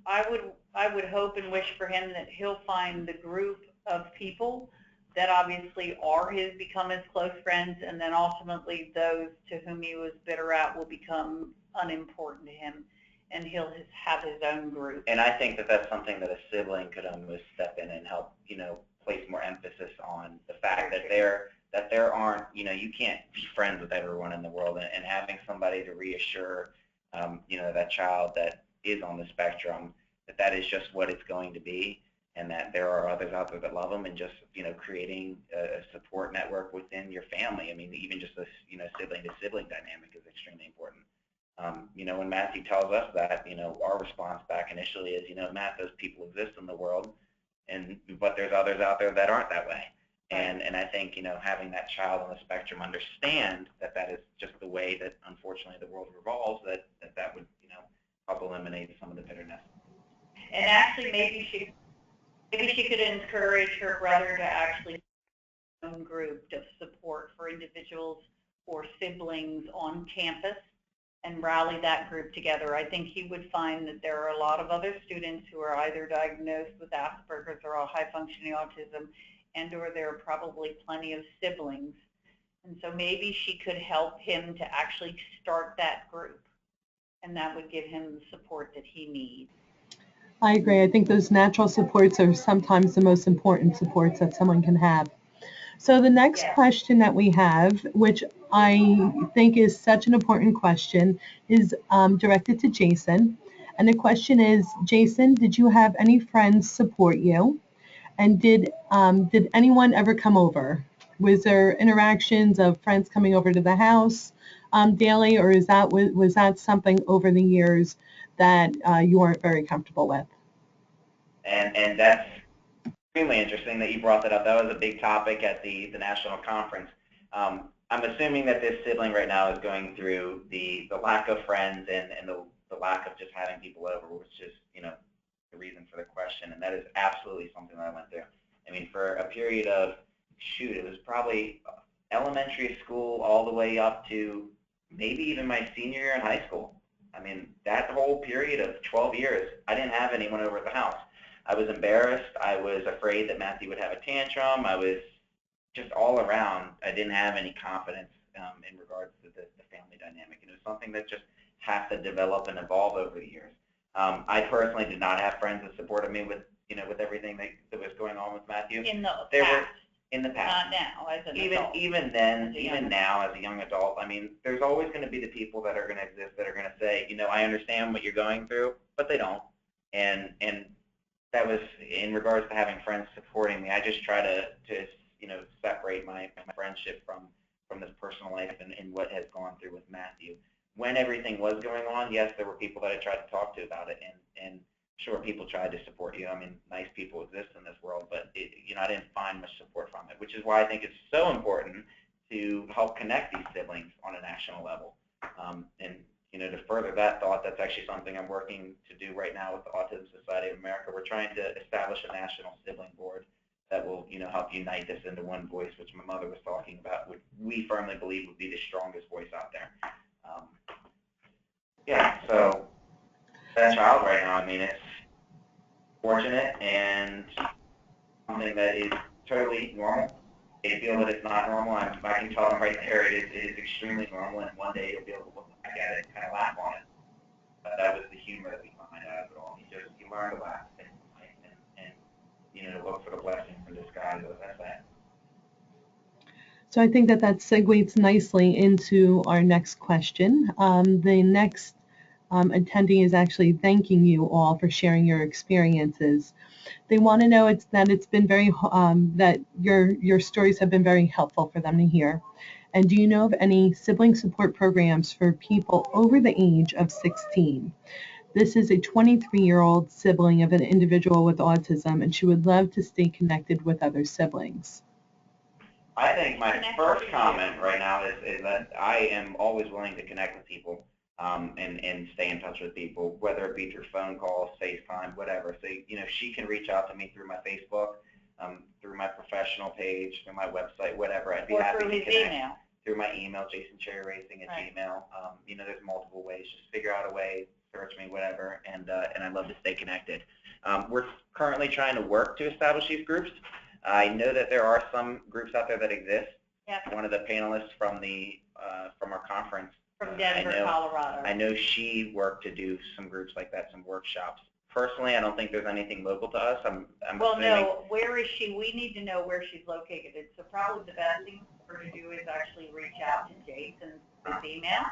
Speaker 2: I would hope and wish for him that he'll find the group of people that obviously are become his close friends, and then ultimately those to whom he was bitter at will become unimportant to him, and he'll have his own group.
Speaker 3: And I think that that's something that a sibling could almost step in and help, you know, place more emphasis on the fact that there aren't, you know, you can't be friends with everyone in the world, and having somebody to reassure, you know, that child that is on the spectrum that is just what it's going to be, and that there are others out there that love them, and just, you know, creating a support network within your family. I mean, even just this, you know, sibling to sibling dynamic is extremely important. You know, when Matthew tells us that, you know, our response back initially is, you know, Matt, those people exist in the world, but there's others out there that aren't that way. And I think, you know, having that child on the spectrum understand that that is just the way that, unfortunately, the world revolves, that would, you know, help eliminate some of the bitterness.
Speaker 2: And actually, maybe she could encourage her brother to actually have own group of support for individuals or siblings on campus and rally that group together. I think he would find that there are a lot of other students who are either diagnosed with Asperger's or high-functioning autism, and or there are probably plenty of siblings. And so maybe she could help him to actually start that group, and that would give him the support that he needs.
Speaker 1: I agree. I think those natural supports are sometimes the most important supports that someone can have. So the next question that we have, which I think is such an important question, is directed to Jason. And the question is, Jason, did you have any friends support you? And did anyone ever come over? Was there interactions of friends coming over to the house daily, or was that something over the years that you weren't very comfortable with?
Speaker 3: And that's extremely interesting that you brought that up. That was a big topic at the national conference. I'm assuming that this sibling right now is going through the lack of friends and the lack of just having people over, which is, you know, the reason for the question. And that is absolutely something that I went through. I mean, for a period of, shoot, it was probably elementary school all the way up to maybe even my senior year in high school. I mean, that whole period of 12 years, I didn't have anyone over at the house. I was embarrassed. I was afraid that Matthew would have a tantrum. I was just all around. I didn't have any confidence in regards to the family dynamic. And it was something that just has to develop and evolve over the years. I personally did not have friends that supported me with, you know, with everything that was going on with Matthew.
Speaker 2: In the past.
Speaker 3: Not
Speaker 2: now, as an
Speaker 3: even
Speaker 2: adult.
Speaker 3: Even then, even now as a young adult, I mean, there's always going to be the people that are going to exist that are going to say, you know, I understand what you're going through, but they don't. And that was in regards to having friends supporting me. I just try to you know, separate my friendship from this personal life and what has gone through with Matthew. When everything was going on, yes, there were people that I tried to talk to about it, and sure people tried to support you. I mean, nice people exist in this world, but I didn't find much support from it, which is why I think it's so important to help connect these siblings on a national level. And to further that thought, that's actually something I'm working to do right now with the Autism Society of America. We're trying to establish a national sibling board that will, help unite this into one voice, which my mother was talking about, which we firmly believe would be the strongest voice out there. Yeah, so that child right now, I mean, it's fortunate and something that is totally normal. They feel that it's not normal. I can tell them right there it is extremely normal, and one day you'll be able to look back at it and kind of laugh on it. But that was the humor that we find out of it all. You learn to laugh and to look for the blessings in disguise, as I say.
Speaker 1: So I think that segues nicely into our next question. The next attendee is actually thanking you all for sharing your experiences. They want to know that it's been very that your stories have been very helpful for them to hear. And do you know of any sibling support programs for people over the age of 16? This is a 23-year-old sibling of an individual with autism, and she would love to stay connected with other siblings.
Speaker 3: I think my first comment right now is that I am always willing to connect with people and stay in touch with people, whether it be through phone calls, FaceTime, whatever. So, she can reach out to me through my Facebook, through my professional page, through my website, whatever. I'd be happy to connect.
Speaker 2: Email.
Speaker 3: Through my email, jasoncherryracing@gmail. There's multiple ways. Just figure out a way, search me, whatever, and I'd love to stay connected. We're currently trying to work to establish these groups. I know that there are some groups out there that exist.
Speaker 2: Yeah.
Speaker 3: One of the panelists from our conference,
Speaker 2: from Denver, Colorado.
Speaker 3: I know she worked to do some groups like that, some workshops. Personally, I don't think there's anything local to us. I'm
Speaker 2: well,
Speaker 3: assuming.
Speaker 2: No. Where is she? We need to know where she's located. So probably the best thing for her to do is actually reach out to Jason's email.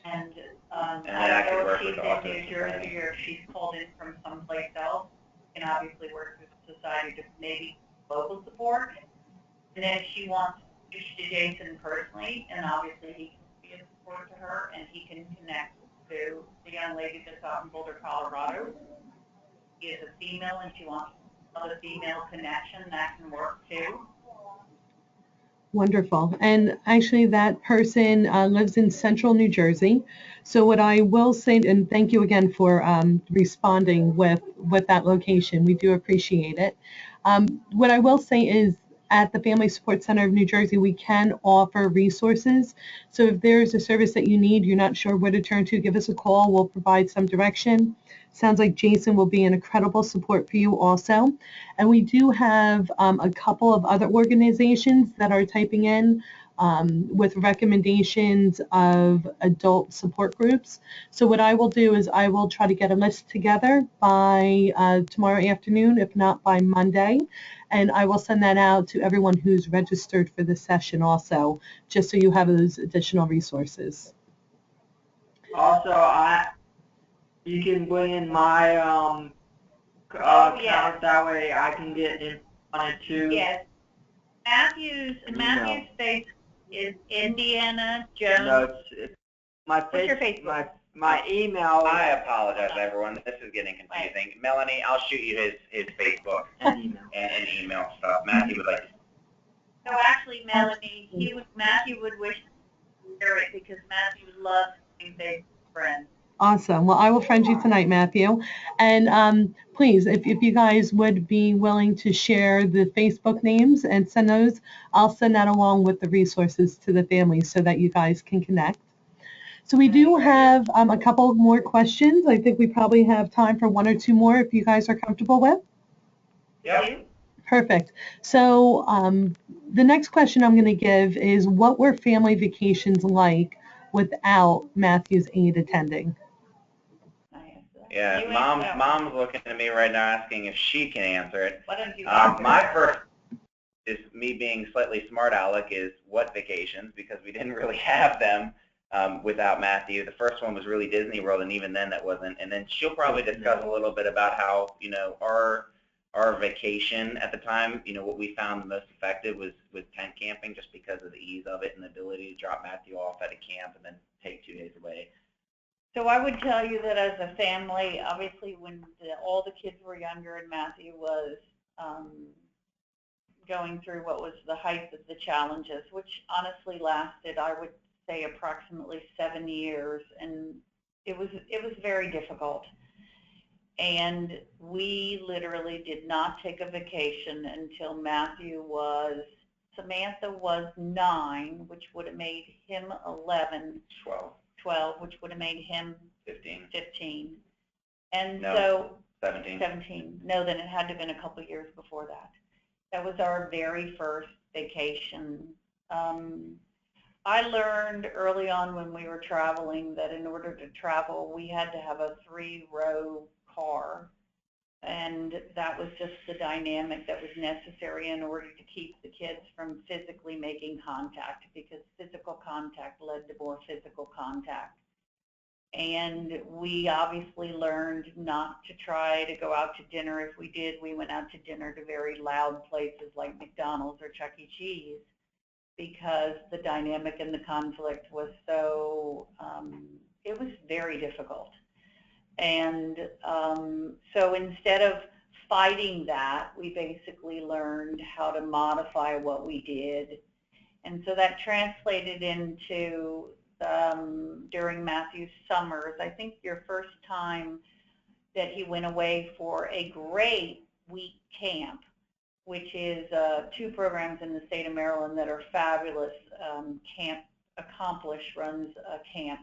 Speaker 2: And I don't know if she's in New Jersey or if she's called in from someplace else. And obviously work with the society to maybe local support. And then if she wants to reach to Jason personally, and obviously he can be a support to her, and he can connect to the young lady that's out in Boulder, Colorado. She is a female and she wants another female connection, that can work too.
Speaker 1: Wonderful. And actually that person lives in central New Jersey. So what I will say, and thank you again for responding with that location. We do appreciate it. What I will say is at the Family Support Center of New Jersey, we can offer resources. So if there's a service that you need, you're not sure where to turn to, give us a call. We'll provide some direction. Sounds like Jason will be an incredible support for you also. And we do have a couple of other organizations that are typing in with recommendations of adult support groups. So what I will do is I will try to get a list together by tomorrow afternoon, if not by Monday. And I will send that out to everyone who's registered for the session also, just so you have those additional resources.
Speaker 4: Also, you can bring in my account, that way I can get in on it too.
Speaker 2: Yes. Matthew's face is Indiana Jones.
Speaker 4: No, it's my
Speaker 2: What's your Facebook?
Speaker 4: My email.
Speaker 3: I apologize, everyone. This is getting confusing. Right. Melanie, I'll shoot you his Facebook and email stuff. Matthew would like to.
Speaker 2: No, actually, Melanie, Matthew would wish to hear it because Matthew loves being big friends.
Speaker 1: Awesome. Well, I will friend you tonight, Matthew. And please, if you guys would be willing to share the Facebook names and send those, I'll send that along with the resources to the families so that you guys can connect. So we do have a couple more questions. I think we probably have time for one or two more if you guys are comfortable with.
Speaker 3: Yep.
Speaker 1: Perfect. So the next question I'm going to give is, what were family vacations like without Matthew's aide attending?
Speaker 3: Yeah, mom's looking at me right now asking if she can answer it.
Speaker 2: Why don't you
Speaker 3: my first is me being slightly smart aleck is what vacations, because we didn't really have them without Matthew. The first one was really Disney World, and even then that wasn't. And then she'll probably discuss a little bit about how, our vacation at the time, what we found the most effective was with tent camping, just because of the ease of it and the ability to drop Matthew off at a camp and then take 2 days away.
Speaker 2: So I would tell you that as a family, obviously when all the kids were younger and Matthew was going through what was the height of the challenges, which honestly lasted, I would say, approximately 7 years, and it was very difficult. And we literally did not take a vacation until Samantha was 9, which would have made him 11. 12, which would have made him 15. And
Speaker 3: no,
Speaker 2: so
Speaker 3: 17.
Speaker 2: No, then it had to have been a couple years before that. That was our very first vacation. I learned early on when we were traveling that in order to travel, we had to have a 3-row car. And that was just the dynamic that was necessary in order to keep the kids from physically making contact, because physical contact led to more physical contact. And we obviously learned not to try to go out to dinner. If we did, we went out to dinner to very loud places like McDonald's or Chuck E. Cheese, because the dynamic and the conflict was so, it was very difficult. And so instead of fighting that, we basically learned how to modify what we did. And so that translated into during Matthew's summers. I think your first time that he went away for a great week camp, which is 2 programs in the state of Maryland that are fabulous. Camp Accomplish runs a camp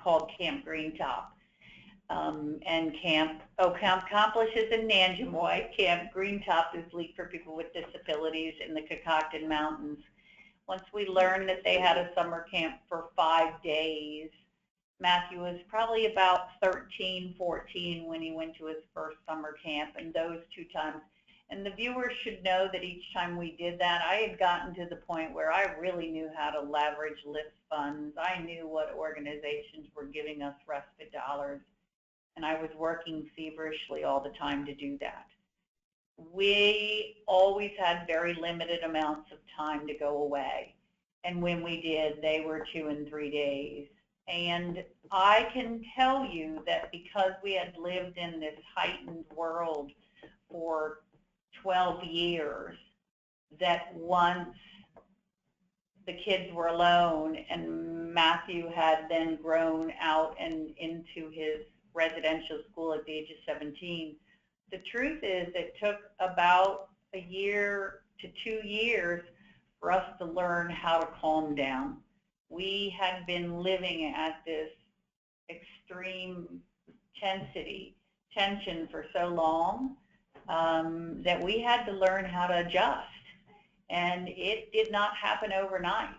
Speaker 2: called Camp Green Top. And Camp Accomplish is in Nanjemoy. Camp Green Top is League for People with Disabilities in the Concocted Mountains. Once we learned that they had a summer camp for 5 days, Matthew was probably about 13, 14 when he went to his first summer camp, and those 2 times. And the viewers should know that each time we did that, I had gotten to the point where I really knew how to leverage LIFT funds. I knew what organizations were giving us respite dollars, and I was working feverishly all the time to do that. We always had very limited amounts of time to go away, and when we did, they were 2 and 3 days. And I can tell you that because we had lived in this heightened world for 12 years, that once the kids were alone and Matthew had then grown out and into his residential school at the age of 17, the truth is it took about a year to 2 years for us to learn how to calm down. We had been living at this extreme tension for so long that we had to learn how to adjust. And it did not happen overnight.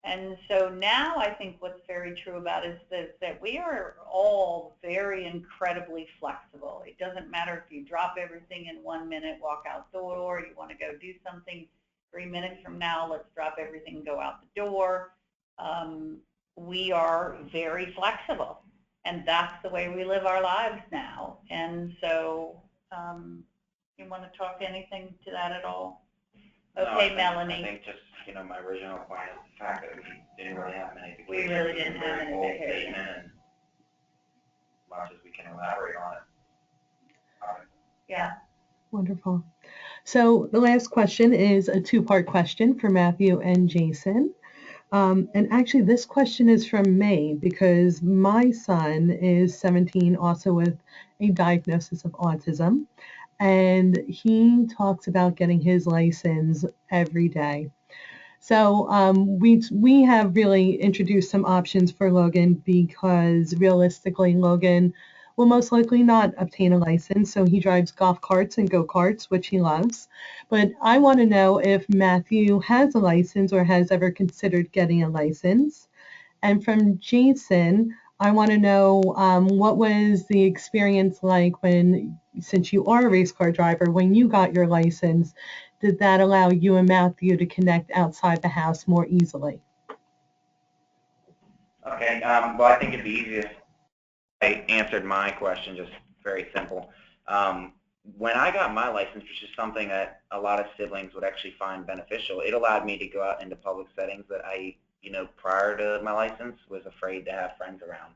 Speaker 2: And so now I think what's very true about it is that we are all very incredibly flexible. It doesn't matter if you drop everything in 1 minute, walk out the door, you want to go do something 3 minutes from now, let's drop everything and go out the door. We are very flexible, and that's the way we live our lives now. And so you want to talk anything to that at all? Okay, no, Melanie.
Speaker 3: I think just, my original point is the fact that we didn't really have many vacations.
Speaker 2: We really didn't have any vacations.
Speaker 3: And as much as we can elaborate on it.
Speaker 2: Yeah.
Speaker 1: Wonderful. So the last question is a 2-part question for Matthew and Jason. And actually this question is from me because my son is 17, also with a diagnosis of autism. And he talks about getting his license every day. So we have really introduced some options for Logan because realistically Logan will most likely not obtain a license. So he drives golf carts and go-karts, which he loves. But I want to know if Matthew has a license or has ever considered getting a license. And from Jason, I want to know what was the experience like since you are a race car driver, when you got your license, did that allow you and Matthew to connect outside the house more easily?
Speaker 3: Okay, well, I think it'd be easiest if I answered my question, just very simple. When I got my license, which is something that a lot of siblings would actually find beneficial, it allowed me to go out into public settings that I, prior to my license, was afraid to have friends around.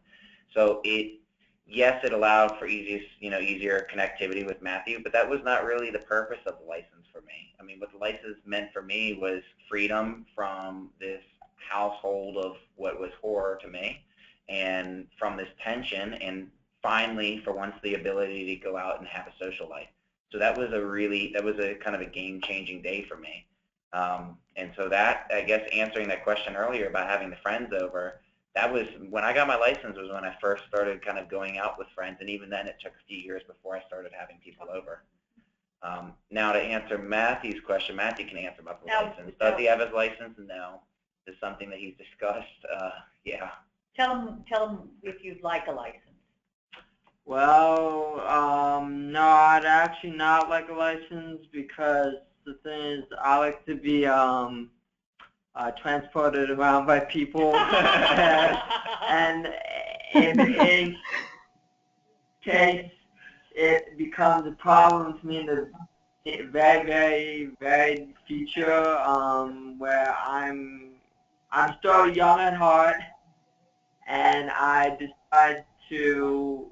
Speaker 3: So yes, it allowed for easier connectivity with Matthew, but that was not really the purpose of the license for me. I mean, what the license meant for me was freedom from this household of what was horror to me, and from this tension, and finally, for once, the ability to go out and have a social life. So that was a kind of a game-changing day for me. And so that, I guess, answering that question earlier about having the friends over, that was when I got my license, was when I first started kind of going out with friends, and even then it took a few years before I started having people over. Now to answer Matthew's question, Matthew can answer about the license. Does he have his license? No. Is something that he's discussed? Yeah.
Speaker 2: Tell him if you'd like a license.
Speaker 4: Well, no, I'd actually not like a license, because the thing is, I like to be transported around by people, and in case it becomes a problem to me in the very, very, very future, where I'm still young at heart, and I decide to,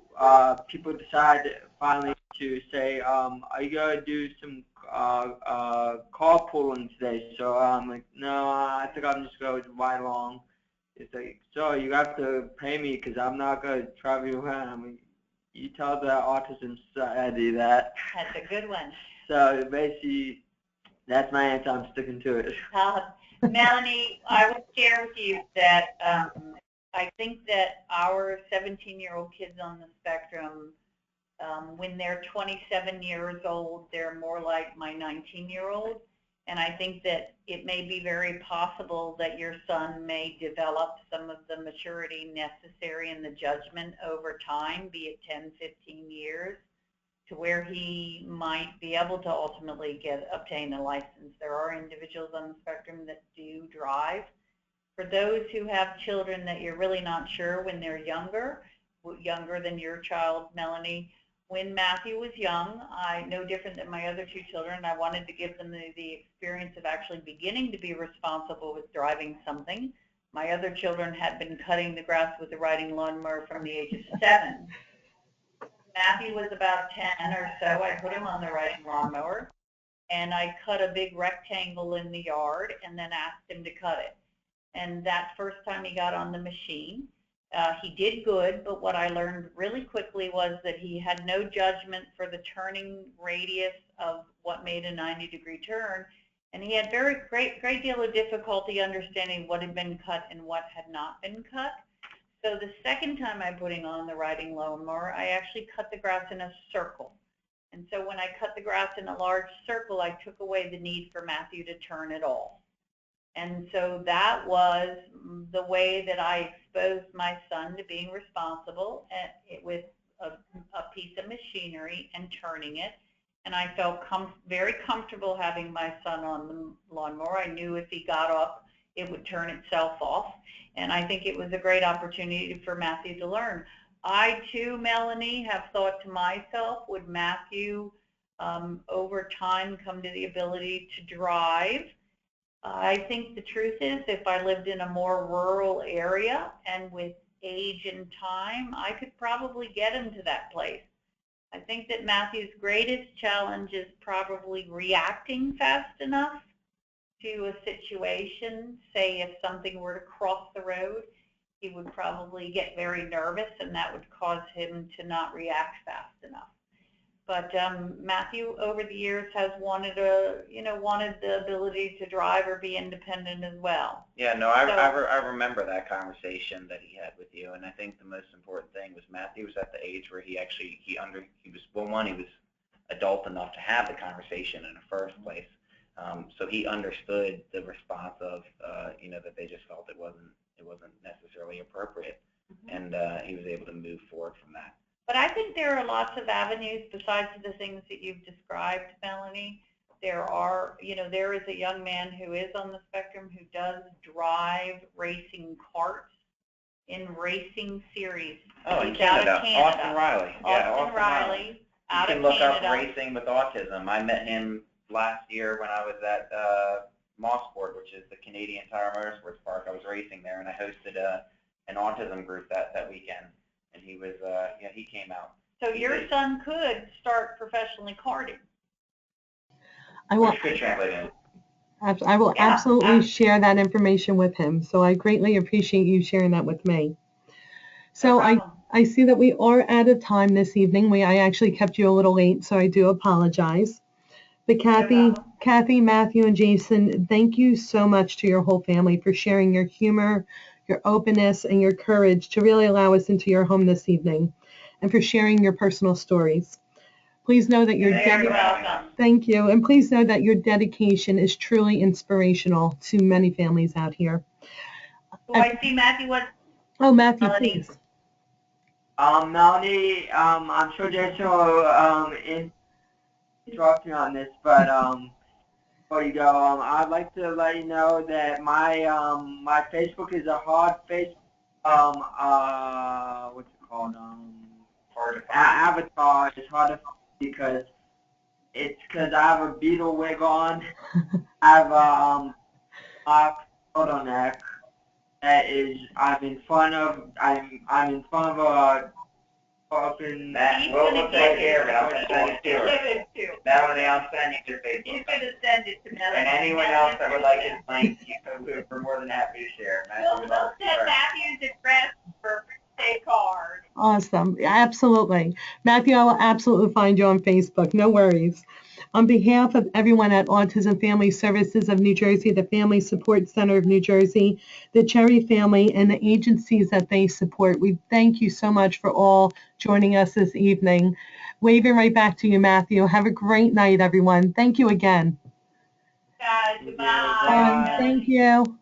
Speaker 4: people decide finally to say, are you going to do some carpooling today? So I'm like, no, I think I'm just going to ride along. It's like, so you have to pay me because I'm not going to travel you around. I mean, you tell the Autism Society that.
Speaker 2: That's a good one.
Speaker 4: So basically, that's my answer. I'm sticking to it.
Speaker 2: Melanie, I will share with you that I think that our 17-year-old kids on the spectrum, when they're 27 years old, they're more like my 19-year-old. And I think that it may be very possible that your son may develop some of the maturity necessary in the judgment over time, be it 10, 15 years, to where he might be able to ultimately obtain a license. There are individuals on the spectrum that do drive. For those who have children that you're really not sure when they're younger than your child, Melanie, when Matthew was young, no different than my other two children, I wanted to give them the experience of actually beginning to be responsible with driving something. My other children had been cutting the grass with a riding lawnmower from the age of 7. Matthew was about 10 or so. I put him on the riding lawnmower, and I cut a big rectangle in the yard and then asked him to cut it. And that first time he got on the machine, he did good, but what I learned really quickly was that he had no judgment for the turning radius of what made a 90-degree turn, and he had great deal of difficulty understanding what had been cut and what had not been cut. So the second time I put him on the riding lawnmower, I actually cut the grass in a circle. And so when I cut the grass in a large circle, I took away the need for Matthew to turn at all. And so that was the way that I exposed my son to being responsible with a piece of machinery and turning it. And I felt very comfortable having my son on the lawnmower. I knew if he got up, it would turn itself off. And I think it was a great opportunity for Matthew to learn. I, too, Melanie, have thought to myself, would Matthew, over time, come to the ability to drive? I think the truth is, if I lived in a more rural area and with age and time, I could probably get him to that place. I think that Matthew's greatest challenge is probably reacting fast enough to a situation. Say if something were to cross the road, he would probably get very nervous, and that would cause him to not react fast enough. But Matthew, over the years, has wanted the ability to drive or be independent as well.
Speaker 3: Yeah, no, I remember that conversation that he had with you, and I think the most important thing was Matthew was at the age where he was adult enough to have the conversation in the first place. So he understood the response of that they just felt it wasn't necessarily appropriate, and he was able to move forward from that.
Speaker 2: But I think there are lots of avenues besides the things that you've described, Melanie. There is a young man who is on the spectrum who does drive racing karts in racing series.
Speaker 3: Oh,
Speaker 2: He's
Speaker 3: in Canada.
Speaker 2: Out of Canada.
Speaker 3: Austin Riley.
Speaker 2: Austin Riley. Out of Canada.
Speaker 3: You can look up Racing with Autism. I met him last year when I was at Mosport, which is the Canadian Tire Motorsports Park. I was racing there, and I hosted an autism group that weekend. and he was, yeah, he came out.
Speaker 2: So your son could start professionally carding.
Speaker 3: Which could translate in.
Speaker 1: I will absolutely share that information with him. So I greatly appreciate you sharing that with me. So I see that we are out of time this evening. I actually kept you a little late, so I do apologize. But Kathy, Matthew, and Jason, thank you so much to your whole family for sharing your humor, your openness, and your courage to really allow us into your home this evening, and for sharing your personal stories. Please know that thank you, and please know that your dedication is truly inspirational to many families out here.
Speaker 2: I see Matthew.
Speaker 1: Oh, Matthew, please.
Speaker 4: Melanie, I'm sure Jason will interrupt me on this, but before you go, I'd like to let you know that my my Facebook is a hard face what's it called avatar. It's hard to because I have a beetle wig on. I have a turtleneck that is I'm in front of a open.
Speaker 3: Matt, we'll take care of it. I'll send it to her. Melanie, I'll send you your Facebook.
Speaker 2: He's going to send it to Melanie.
Speaker 3: And anyone else that would like his link, we're more than happy to share.
Speaker 2: We'll send Matthew's address for birthday card.
Speaker 1: Awesome. Absolutely. Matthew, I will absolutely find you on Facebook. No worries. On behalf of everyone at Autism Family Services of New Jersey, the Family Support Center of New Jersey, the Cherry family, and the agencies that they support, we thank you so much for all joining us this evening. Waving right back to you, Matthew. Have a great night, everyone. Thank you again.
Speaker 2: Guys, goodbye.
Speaker 1: Thank you.